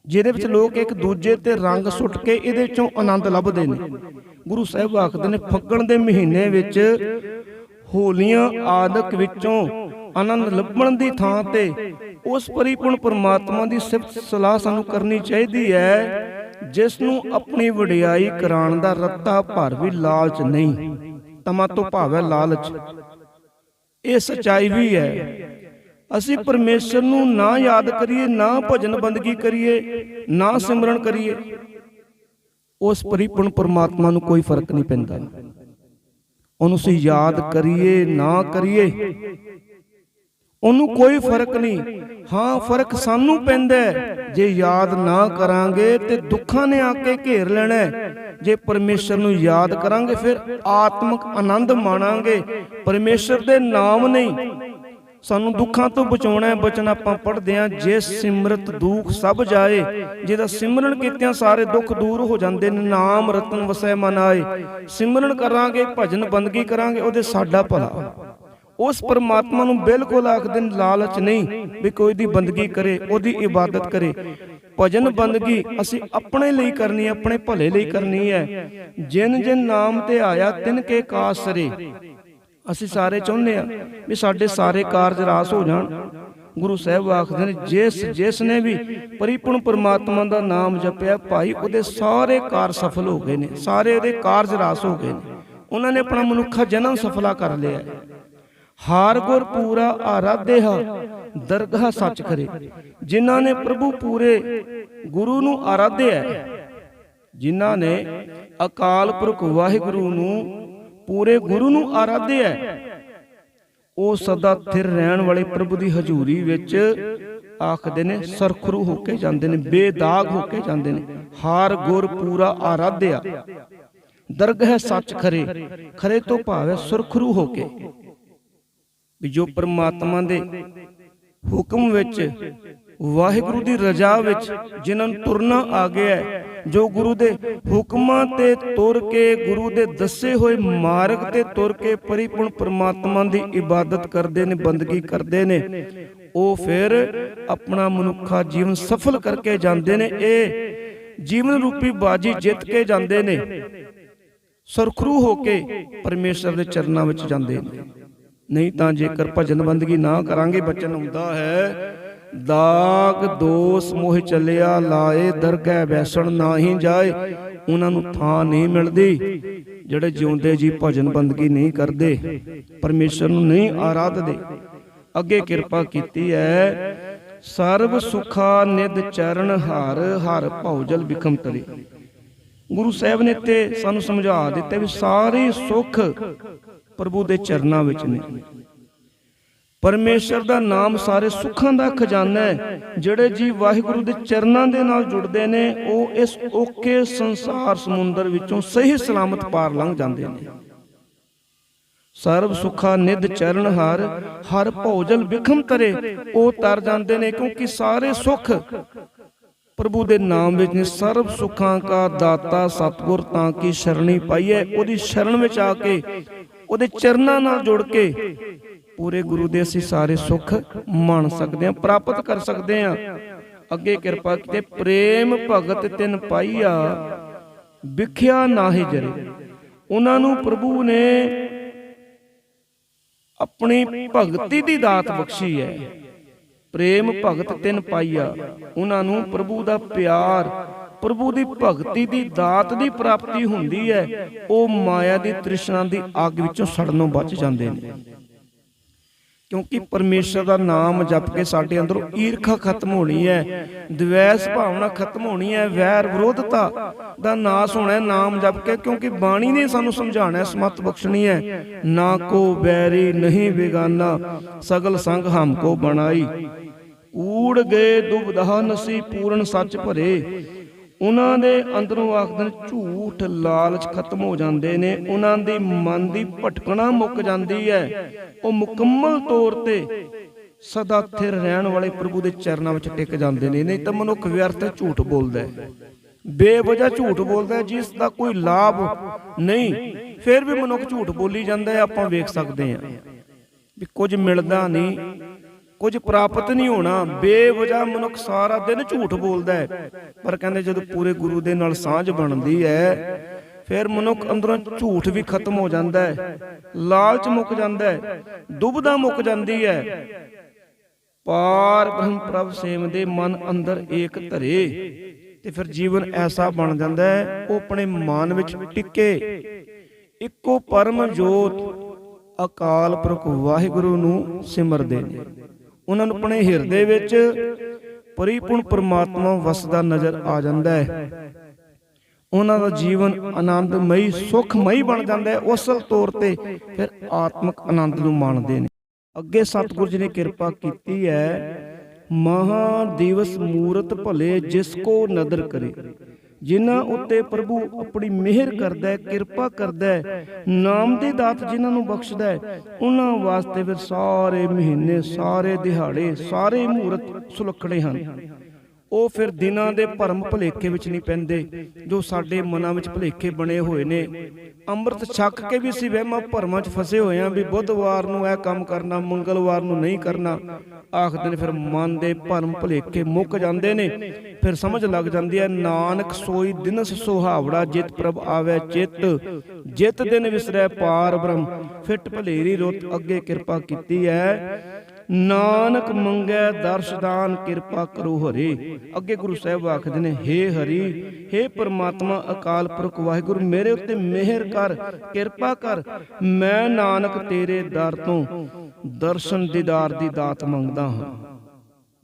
ਜਿਹਦੇ ਵਿੱਚ ਲੋਕ ਇੱਕ ਦੂਜੇ ਤੇ ਰੰਗ ਸੁੱਟ ਕੇ ਇਹਦੇ ਚੋਂ ਆਨੰਦ ਲੱਭਦੇ ਨੇ। ਗੁਰੂ ਸਾਹਿਬ ਆਖਦੇ ਨੇ, ਫੱਗਣ ਦੇ ਮਹੀਨੇ ਵਿੱਚ ਹੋਲੀਆਂ ਆਦਿਕ ਵਿੱਚੋਂ ਆਨੰਦ ਲੱਭਣ ਦੀ ਥਾਂ ਤੇ ਉਸ ਪਰਿਪੂਰਨ ਪਰਮਾਤਮਾ ਦੀ ਸਿਫਤ ਸਲਾਹ ਸਾਨੂੰ ਕਰਨੀ ਚਾਹੀਦੀ ਹੈ ਜਿਸ ਨੂੰ ਆਪਣੀ ਵਡਿਆਈ ਕਰਾਉਣ ਦਾ ਰੱਤਾ ਭਰ ਵੀ ਲਾਲਚ ਨਹੀਂ। ਤਮਾ ਤੋਂ ਭਾਵ ਹੈ ਲਾਲਚ। ਇਹ ਸੱਚਾਈ ਵੀ ਹੈ। ਅਸੀਂ ਪਰਮੇਸ਼ਰ ਨੂੰ ਨਾ ਯਾਦ ਕਰੀਏ, ਨਾ ਭਜਨ ਬੰਦਗੀ ਕਰੀਏ, ਨਾ ਸਿਮਰਨ ਕਰੀਏ, ਉਸ ਪਰਿਪੂਰਨ ਪਰਮਾਤਮਾ ਨੂੰ ਕੋਈ ਫਰਕ ਨਹੀਂ ਪੈਂਦਾ। ਉਹਨੂੰ ਅਸੀਂ ਯਾਦ ਕਰੀਏ ਨਾ ਕਰੀਏ, ਉਹਨੂੰ ਕੋਈ ਫਰਕ ਨਹੀਂ। ਹਾਂ, ਫਰਕ ਸਾਨੂੰ ਪੈਂਦਾ ਜੇ ਯਾਦ ਨਾ ਕਰਾਂਗੇ ਤੇ ਦੁੱਖਾਂ ਨੇ ਆ ਕੇ ਘੇਰ ਲੈਣਾ। ਜੇ ਪਰਮੇਸ਼ਰ ਨੂੰ ਯਾਦ ਕਰਾਂਗੇ ਫਿਰ ਆਤਮਿਕ ਆਨੰਦ ਮਾਣਾਂਗੇ। ਪਰਮੇਸ਼ਰ ਦੇ ਨਾਮ ਨਹੀਂ ਸਾਨੂੰ ਦੁੱਖਾਂ ਤੋਂ ਬਚਾਉਣਾ। ਬਚਨ ਆਪਾਂ ਪੜ੍ਹਦੇ ਹਾਂ, ਜੇ ਸਿਮਰਤ ਦੁੱਖ ਸਭ ਜਾਏ। ਜਿਹਦਾ ਸਿਮਰਨ ਕੀਤਿਆਂ ਸਾਰੇ ਦੁੱਖ ਦੂਰ ਹੋ ਜਾਂਦੇ ਨੇ। ਨਾਮ ਰਤਨ ਵਸੈ ਮਨ ਆਏ। ਸਿਮਰਨ ਕਰਾਂਗੇ, ਭਜਨ ਬੰਦਗੀ ਕਰਾਂਗੇ, ਉਹਦੇ ਸਾਡਾ ਭਲਾ। ਉਸ ਪਰਮਾਤਮਾ ਨੂੰ ਬਿਲਕੁਲ ਆਖਦੇ ਲਾਲਚ ਨਹੀਂ ਵੀ ਕੋਈ ਦੀ ਬੰਦਗੀ ਕਰੇ, ਉਹਦੀ ਇਬਾਦਤ ਕਰੇ। ਭਜਨ ਬੰਦਗੀ ਅਸੀਂ ਆਪਣੇ ਲਈ ਕਰਨੀ ਹੈ, ਆਪਣੇ ਭਲੇ ਲਈ ਕਰਨੀ ਹੈ। ਜਿਨ ਜਿਨ ਨਾਮ ਤੇ ਆਇਆ ਤਿਨ ਕੇ ਕਾਜ ਸਰੇ। ਅਸੀਂ ਸਾਰੇ ਚਾਹੁੰਦੇ ਹਾਂ ਵੀ ਸਾਡੇ ਸਾਰੇ ਕਾਰਜ ਰਾਸ ਹੋ ਜਾਣ। ਗੁਰੂ ਸਾਹਿਬ ਆਖਦੇ ਨੇ, ਜਿਸ ਨੇ ਵੀ ਪਰਿਪੂਰਨ ਪਰਮਾਤਮਾ ਦਾ ਨਾਮ ਜਪਿਆ ਭਾਈ, ਉਹਦੇ ਸਾਰੇ ਕਾਰਜ ਸਫਲ ਹੋ ਗਏ ਨੇ, ਸਾਰੇ ਉਹਦੇ ਕਾਰਜ ਰਾਸ ਹੋ ਗਏ ਨੇ। ਉਹਨਾਂ ਨੇ ਆਪਣਾ ਮਨੁੱਖਾ ਜਨਮ ਸਫਲਾ ਕਰ ਲਿਆ। ਹਾਰ ਗੁਰ ਪੂਰਾ ਆਰਾਧਿਆ ਦਰਗਾਹ ਸੱਚ ਕਰੇ। ਜਿਨ੍ਹਾਂ ਨੇ ਪ੍ਰਭੂ ਪੂਰੇ ਗੁਰੂ ਨੂੰ ਆਰਾਧਿਆ, ਜਿਨ੍ਹਾਂ ਨੇ ਅਕਾਲ ਪੁਰਖ ਵਾਹਿਗੁਰੂ ਨੂੰ ਪੂਰੇ ਗੁਰੂ ਨੂੰ ਆਰਾਧਿਆ, ਉਹ ਸਦਾ ਥਿਰ ਰਹਿਣ ਵਾਲੇ ਪ੍ਰਭੂ ਦੀ ਹਜ਼ੂਰੀ ਵਿੱਚ ਆਖਦੇ ਨੇ ਸਰਖਰੂ ਹੋ ਕੇ ਜਾਂਦੇ ਨੇ, ਬੇਦਾਗ ਹੋ ਕੇ ਜਾਂਦੇ ਨੇ। ਹਾਰ ਗੁਰ ਪੂਰਾ ਆਰਾਧਿਆ ਦਰਗਾਹ ਸੱਚ ਖਰੇ। ਖਰੇ ਤੋਂ ਭਾਵ ਹੈ ਸੁਰਖਰੂ ਹੋ ਕੇ, ਵੀ ਜੋ ਪਰਮਾਤਮਾ ਦੇ ਹੁਕਮ ਵਿੱਚ, ਵਾਹਿਗੁਰੂ ਦੀ ਰਜ਼ਾ ਵਿੱਚ ਜਿਨ੍ਹਾਂ ਨੂੰ ਤੁਰਨਾ ਆ ਗਿਆ, ਜੋ ਗੁਰੂ ਦੇ ਹੁਕਮਾਂ ਤੇ ਤੁਰ ਕੇ, ਗੁਰੂ ਦੇ ਦੱਸੇ ਹੋਏ ਮਾਰਗ ਤੇ ਤੁਰ ਕੇ ਪਰਿਪੂਰਨ ਪਰਮਾਤਮਾ ਦੀ ਇਬਾਦਤ ਕਰਦੇ ਨੇ, ਬੰਦਗੀ ਕਰਦੇ ਨੇ, ਉਹ ਫਿਰ ਆਪਣਾ ਮਨੁੱਖਾ ਜੀਵਨ ਸਫਲ ਕਰਕੇ ਜਾਂਦੇ ਨੇ। ਇਹ ਜੀਵਨ ਰੂਪੀ ਬਾਜੀ ਜਿੱਤ ਕੇ ਜਾਂਦੇ ਨੇ, ਸੁਰਖਰੂ ਹੋ ਕੇ ਪਰਮੇਸ਼ਰ ਦੇ ਚਰਨਾਂ ਵਿੱਚ ਜਾਂਦੇ ਨੇ। ਨਹੀਂ ਤਾਂ ਜੇਕਰ ਭਜਨ ਬੰਦਗੀ ਨਾ ਕਰਾਂਗੇ, ਬਚਨ ਹੁੰਦਾ ਹੈ, ਦਾਗ ਦੋਸ ਮੋਹ ਚੱਲਿਆ ਲਾਏ, ਦਰਗਹਿ ਬੈਸਣ ਨਾਹੀ ਜਾਏ। ਉਹਨਾਂ ਨੂੰ ਥਾਂ ਨਹੀਂ ਮਿਲਦੀ ਜਿਹੜੇ ਜਿਉਂਦੇ ਜੀ ਭਜਨ ਬੰਦਗੀ ਨਹੀਂ ਕਰਦੇ, ਪਰਮੇਸ਼ਰ ਨੂੰ ਨਹੀਂ ਆਰਾਧਦੇ। ਅੱਗੇ ਕਿਰਪਾ ਕੀਤੀ ਹੈ, ਸਰਬ ਸੁਖਾ ਨਿਧ ਚਰਨ ਹਰ, ਹਰ ਭਉਜਲ ਬਿਖਮ ਤਰੇ। ਗੁਰੂ ਸਾਹਿਬ ਨੇ ਤੇ ਸਾਨੂੰ ਸਮਝਾ ਦਿੱਤਾ ਵੀ ਸਾਰੇ ਸੁੱਖ ਪ੍ਰਭੂ ਦੇ ਚਰਨਾਂ ਵਿੱਚ ਨੇ। ਪਰਮੇਸ਼ਰ ਦਾ ਨਾਮ ਸਾਰੇ ਸੁੱਖਾਂ ਦਾ ਖਜ਼ਾਨਾ ਹੈ। ਜਿਹੜੇ ਜੀ ਵਾਹਿਗੁਰੂ ਦੇ ਚਰਨਾਂ ਦੇ ਨਾਲ ਜੁੜਦੇ ਨੇ, ਉਹ ਇਸ ਔਖੇ ਸੰਸਾਰ ਸਮੁੰਦਰ ਵਿੱਚੋਂ ਸਹੀ ਸਲਾਮਤ ਪਾਰ ਲੰਘ ਜਾਂਦੇ ਨੇ। ਸਰਬ ਸੁਖਾ ਨਿਧ ਚਰਨ ਹਰ, ਹਰ ਭਉਜਲ ਬਿਖਮ ਤਰੇ। ਉਹ ਤਰ ਜਾਂਦੇ ਨੇ ਕਿਉਂਕਿ ਸਾਰੇ ਸੁੱਖ ਪ੍ਰਭੂ ਦੇ ਨਾਮ ਵਿੱਚ ਨੇ। ਸਰਬ ਸੁੱਖਾਂ ਕਾ ਦਾਤਾ ਸਤਿਗੁਰ ਤਾਂ ਕੀ ਸ਼ਰਣੀ ਪਾਈਐ। ਉਹਦੀ ਸ਼ਰਨ ਵਿੱਚ ਆ ਕੇ, ਉਹਦੇ ਚਰਨਾਂ ਨਾਲ ਜੁੜ ਕੇ ਪੂਰੇ ਗੁਰੂ ਦੇ ਅਸੀਂ ਸਾਰੇ ਸੁੱਖ ਮਾਣ ਸਕਦੇ ਹਾਂ, ਪ੍ਰਾਪਤ ਕਰ ਸਕਦੇ ਹਾਂ। ਅੱਗੇ ਕਿਰਪਾ ਕੀਤੇ, ਪ੍ਰੇਮ ਭਗਤ ਤਿਨ ਪਾਈਆ ਵਿਖਿਆ ਨਾਹੀ ਜਰੇ। ਉਹਨਾਂ ਨੂੰ ਪ੍ਰਭੂ ਨੇ ਆਪਣੀ ਭਗਤੀ ਦੀ ਦਾਤ ਬਖਸ਼ੀ ਹੈ। ਪ੍ਰੇਮ ਭਗਤ ਤਿਨ ਪਾਈਆ, ਉਹਨਾਂ ਨੂੰ ਪ੍ਰਭੂ ਦਾ ਪਿਆਰ, ਪ੍ਰਭੂ ਦੀ ਭਗਤੀ ਦੀ ਦਾਤ ਦੀ ਪ੍ਰਾਪਤੀ ਹੁੰਦੀ ਹੈ। ਉਹ ਮਾਇਆ ਦੀ ਤ੍ਰਿਸ਼ਨਾ ਦੀ ਅੱਗ ਵਿੱਚੋਂ ਸੜਨੋਂ ਬਚ ਜਾਂਦੇ ਨੇ। ਕਿਉਂਕਿ ਪਰਮੇਸ਼ਰ ਦਾ ਨਾਮ ਜਪ ਕੇ ਸਾਡੇ ਅੰਦਰੋਂ ਈਰਖਾ ਖਤਮ ਹੋਣੀ ਹੈ, ਦਵੈਸ ਭਾਵਨਾ ਖਤਮ ਹੋਣੀ ਹੈ, ਵੈਰ ਵਿਰੋਧਤਾ ਦਾ ਨਾਸ ਹੋਣਾ ਹੈ ਨਾਮ ਜਪ ਕੇ। ਕਿਉਂਕਿ ਬਾਣੀ ਨੇ ਸਾਨੂੰ ਸਮਝਾਉਣਾ, ਸਮਤ ਬਖਸ਼ਣੀ ਹੈ, ਨਾ ਕੋ ਬੈਰੀ ਨਹੀਂ ਬੇਗਾਨਾ, ਸਗਲ ਸੰਗ ਹਮ ਕੋ ਬਣਾਈ। ਊੜ ਗਏ ਦੁਬਦਹਾ ਨਸੀ ਪੂਰਨ ਸੱਚ ਭਰੇ। ਉਹਨਾਂ ਦੇ ਅੰਦਰੋਂ ਆਖਦੇ ਨੇ ਝੂਠ ਲਾਲਚ ਖਤਮ ਹੋ ਜਾਂਦੇ ਨੇ। ਉਹਨਾਂ ਦੀ ਮਨ ਦੀ ਭਟਕਣਾ ਮੁੱਕ ਜਾਂਦੀ ਹੈ। ਉਹ ਮੁਕੰਮਲ ਤੌਰ ਤੇ ਸਦਾ ਸਥਿਰ ਰਹਿਣ ਵਾਲੇ ਪ੍ਰਭੂ ਦੇ ਚਰਨਾਂ ਵਿੱਚ ਟਿਕ ਜਾਂਦੇ ਨੇ। ਨਹੀਂ ਤਾਂ ਮਨੁੱਖ ਵਿਅਰਥ ਝੂਠ ਬੋਲਦਾ ਹੈ, ਬੇਵਜ੍ਹਾ ਝੂਠ ਬੋਲਦਾ ਹੈ, ਜਿਸ ਦਾ ਕੋਈ ਲਾਭ ਨਹੀਂ। ਫਿਰ ਵੀ ਮਨੁੱਖ ਝੂਠ ਬੋਲੀ ਜਾਂਦਾ ਹੈ। ਆਪਾਂ ਵੇਖ ਸਕਦੇ ਹਾਂ ਵੀ ਕੁਝ ਮਿਲਦਾ ਨਹੀਂ, ਕੁਝ ਪ੍ਰਾਪਤ ਨਹੀਂ ਹੋਣਾ। ਬੇਵਜ੍ਹਾ ਮਨੁੱਖ ਸਾਰਾ ਦਿਨ ਝੂਠ ਬੋਲਦਾ ਹੈ। ਪਰ ਕਹਿੰਦੇ ਜਦੋਂ ਪੂਰੇ ਗੁਰੂ ਦੇ ਨਾਲ ਸਾਂਝ ਬਣਦੀ ਹੈ, ਫਿਰ ਮਨੁੱਖ ਅੰਦਰੋਂ ਝੂਠ ਵੀ ਖਤਮ ਹੋ ਜਾਂਦਾ ਹੈ, ਲਾਲਚ ਮੁੱਕ ਜਾਂਦਾ ਹੈ, ਦੁਬਦਾ ਮੁੱਕ ਜਾਂਦੀ ਹੈ। ਪਾਰ ਬ੍ਰਹਮ ਪ੍ਰਭ ਸੇਵ ਦੇ ਮਨ ਅੰਦਰ ਏਕ ਧਰੇ। ਤੇ ਫਿਰ ਜੀਵਨ ਐਸਾ ਬਣ ਜਾਂਦਾ ਹੈ, ਉਹ ਆਪਣੇ ਮਨ ਵਿੱਚ ਟਿੱਕੇ ਇੱਕੋ ਪਰਮ ਜੋਤ ਅਕਾਲ ਪੁਰਖ ਵਾਹਿਗੁਰੂ ਨੂੰ ਸਿਮਰਦੇ ਨੇ। ਉਹਨਾਂ ਨੂੰ ਆਪਣੇ ਹਿਰਦੇ ਵਿੱਚ ਪਰਿਪੂਰਨ ਪਰਮਾਤਮਾ ਵਸਦਾ ਨਜ਼ਰ ਆ ਜਾਂਦਾ ਹੈ। ਉਹਨਾਂ ਦਾ ਜੀਵਨ ਆਨੰਦਮਈ ਸੁਖਮਈ ਬਣ ਜਾਂਦਾ ਹੈ। ਅਸਲ ਤੌਰ ਤੇ ਫਿਰ ਆਤਮਿਕ ਆਨੰਦ ਨੂੰ ਮਾਣਦੇ ਨੇ। ਅੱਗੇ ਸਤਿਗੁਰ ਜੀ ਨੇ ਕਿਰਪਾ ਕੀਤੀ ਹੈ, ਮਹਾ ਦਿਵਸ ਮੂਰਤ ਭਲੇ ਜਿਸ ਕੋ ਨਦਰ ਕਰੇ। ਜਿਨ੍ਹਾਂ ਉੱਤੇ ਪ੍ਰਭੂ ਆਪਣੀ ਮਿਹਰ ਕਰਦਾ ਹੈ, ਕਿਰਪਾ ਕਰਦਾ ਹੈ, ਨਾਮ ਦੀ ਦਾਤ ਜਿਨ੍ਹਾਂ ਨੂੰ ਬਖਸ਼ਦਾ ਹੈ, ਉਹਨਾਂ ਵਾਸਤੇ ਫਿਰ ਸਾਰੇ ਮਹੀਨੇ, ਸਾਰੇ ਦਿਹਾੜੇ, ਸਾਰੇ ਮੂਰਤ ਸੁਲੱਖਣੇ ਹਨ। ਉਹ ਫਿਰ ਦਿਨਾਂ ਦੇ ਭਰਮ ਭੁਲੇਖੇ ਵਿੱਚ ਨਹੀਂ ਪੈਂਦੇ ਜੋ ਸਾਡੇ ਮਨਾਂ ਵਿੱਚ ਭੁਲੇਖੇ ਬਣੇ ਹੋਏ ਨੇ। ਅੰਮ੍ਰਿਤ ਛਕ ਕੇ ਵੀ ਅਸੀਂ ਵਹਿਮਾਂ ਭਰਮਾਂ 'ਚ ਫਸੇ ਹੋਏ ਹਾਂ ਵੀ ਬੁੱਧਵਾਰ ਨੂੰ ਇਹ ਕੰਮ ਕਰਨਾ, ਮੰਗਲਵਾਰ ਨੂੰ ਨਹੀਂ ਕਰਨਾ। ਆਖਦੇ ਨੇ ਫਿਰ ਮਨ ਦੇ ਭਰਮ ਭੁਲੇਖੇ ਮੁੱਕ ਜਾਂਦੇ ਨੇ। ਫਿਰ ਸਮਝ ਲੱਗ ਜਾਂਦੀ ਹੈ, ਨਾਨਕ ਸੋਈ ਦਿਨਸ ਸੁਹਾਵੜਾ ਜਿਤ ਪ੍ਰਭ ਆਵੇ ਚਿੱਤ, ਜਿਤ ਦਿਨ ਵਿਸਰੈ ਪਾਰ ਬ੍ਰਹਮ ਫਿੱਟ ਭਲੇਰੀ ਰੁੱਤ। ਅੱਗੇ ਕਿਰਪਾ ਕੀਤੀ ਹੈ, ਨਾਨਕ ਮੰਗੈ ਦਰਸ਼ਦਾਨ ਕਿਰਪਾ ਕਰੋ ਹਰੀ। ਅੱਗੇ ਗੁਰੂ ਸਾਹਿਬ ਆਖਦੇ ਨੇ, ਹੇ ਹਰੀ, ਹੇ ਪਰਮਾਤਮਾ ਅਕਾਲ ਪੁਰਖ ਵਾਹਿਗੁਰੂ, ਮੇਰੇ ਉੱਤੇ ਮਿਹਰ ਕਰ, ਕਿਰਪਾ ਕਰ। ਮੈਂ ਨਾਨਕ ਤੇਰੇ ਦਰ ਤੋਂ ਦਰਸ਼ਨ ਦੀਦਾਰ ਦੀ ਦਾਤ ਮੰਗਦਾ ਹਾਂ।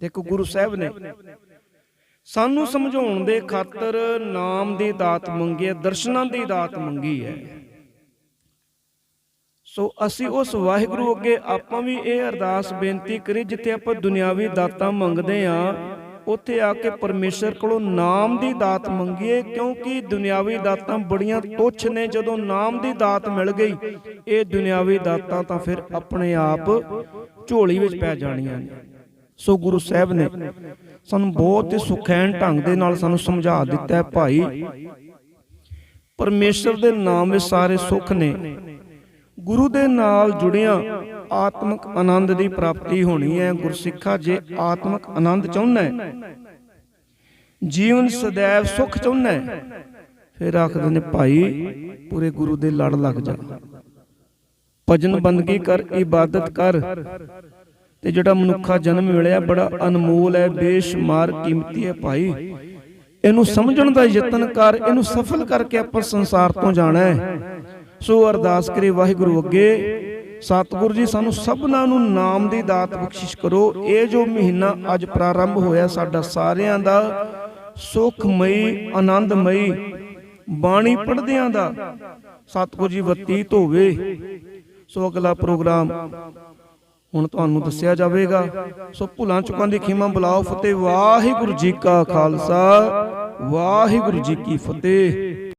ਦੇਖੋ ਗੁਰੂ ਸਾਹਿਬ ਨੇ ਸਾਨੂੰ ਸਮਝਾਉਣ ਦੇ ਖਾਤਰ ਨਾਮ ਦੀ ਦਾਤ ਮੰਗੀ ਹੈ, ਦਰਸ਼ਨਾਂ ਦੀ ਦਾਤ ਮੰਗੀ ਹੈ। ਸੋ ਅਸੀਂ ਉਸ ਵਾਹਿਗੁਰੂ ਅੱਗੇ ਆਪਾਂ ਵੀ ਇਹ ਅਰਦਾਸ ਬੇਨਤੀ ਕਰੀ, ਜਿੱਥੇ ਆਪਾਂ ਦੁਨਿਆਵੀ ਦਾਤਾਂ ਮੰਗਦੇ ਹਾਂ ਉੱਥੇ ਆ ਕੇ ਪਰਮੇਸ਼ਰ ਕੋਲੋਂ ਨਾਮ ਦੀ ਦਾਤ ਮੰਗੀਏ, ਕਿਉਂਕਿ ਦੁਨਿਆਵੀ ਦਾਤਾਂ ਬੜੀਆਂ ਤੁੱਛ ਨੇ। ਜਦੋਂ ਨਾਮ ਦੀ ਦਾਤ ਮਿਲ ਗਈ, ਇਹ ਦੁਨਿਆਵੀ ਦਾਤਾਂ ਤਾਂ ਫਿਰ ਆਪਣੇ ਆਪ ਝੋਲੀ ਵਿੱਚ ਪੈ ਜਾਣੀਆਂ ਨੇ। ਸੋ ਗੁਰੂ ਸਾਹਿਬ ਨੇ ਸਾਨੂੰ ਬਹੁਤ ਹੀ ਸੁਖੈਨ ਢੰਗ ਦੇ ਨਾਲ ਸਾਨੂੰ ਸਮਝਾ ਦਿੱਤਾ ਹੈ, ਭਾਈ ਪਰਮੇਸ਼ਰ ਦੇ ਨਾਮ ਵਿੱਚ ਸਾਰੇ ਸੁੱਖ ਨੇ। ਗੁਰੂ ਦੇ ਨਾਲ ਜੁੜਿਆਂ ਆਤਮਿਕ ਆਨੰਦ ਦੀ ਪ੍ਰਾਪਤੀ ਹੋਣੀ ਹੈ। ਗੁਰਸਿੱਖਾ, ਜੇ ਆਤਮਿਕ ਆਨੰਦ ਚਾਹੁੰਦਾ ਹੈ, ਜੀਵਨ ਸदैव ਸੁਖ ਚਾਹੁੰਦਾ ਹੈ, ਫਿਰ ਆਖਦੇ ਨੇ ਭਾਈ ਪੂਰੇ ਗੁਰੂ ਦੇ ਲੜ ਲੱਗ ਜਾ, ਭਜਨ ਬੰਦਗੀ ਕਰ, ਇਬਾਦਤ ਕਰ। ਤੇ ਜਿਹੜਾ ਮਨੁੱਖਾ ਜਨਮ ਮਿਲਿਆ ਬੜਾ ਅਨਮੋਲ ਹੈ, ਬੇਸ਼ੁਮਾਰ ਕੀਮਤੀ ਹੈ। ਭਾਈ ਇਹਨੂੰ ਸਮਝਣ ਦਾ ਯਤਨ ਕਰ, ਇਹਨੂੰ ਸਫਲ ਕਰਕੇ ਆਪਾਂ ਸੰਸਾਰ ਤੋਂ ਜਾਣਾ ਹੈ। ਸੋ ਅਰਦਾਸ ਕਰੇ ਵਾਹਿਗੁਰੂ ਅੱਗੇ, ਸਤਿਗੁਰੂ ਜੀ ਸਾਨੂੰ ਸਭਨਾਂ ਨੂੰ ਨਾਮ ਦੀ ਦਾਤ ਬਖਸ਼ਿਸ਼ ਕਰੋ। ਇਹ ਜੋ ਮਹੀਨਾ ਅੱਜ ਪ੍ਰਾਰੰਭ ਹੋਇਆ ਸਾਡਾ ਸਾਰਿਆਂ ਦਾ ਸੁਖਮਈ ਆਨੰਦਮਈ ਬਾਣੀ ਪੜ੍ਹਦਿਆਂ ਦਾ ਸਤਿਗੁਰੂ ਜੀ ਬਤੀਤ ਹੋਵੇ। ਸੋ ਅਗਲਾ ਪ੍ਰੋਗਰਾਮ ਹੁਣ ਤੁਹਾਨੂੰ ਦੱਸਿਆ ਜਾਵੇਗਾ। ਸੋ ਭੁੱਲਾਂ ਚੁੱਕਾਂ ਦੀ ਖਿਮਾ ਬੁਲਾਓ ਫਤਿਹ। ਵਾਹਿਗੁਰੂ ਜੀ ਕਾ ਖਾਲਸਾ, ਵਾਹਿਗੁਰੂ ਜੀ ਕੀ ਫਤਿਹ।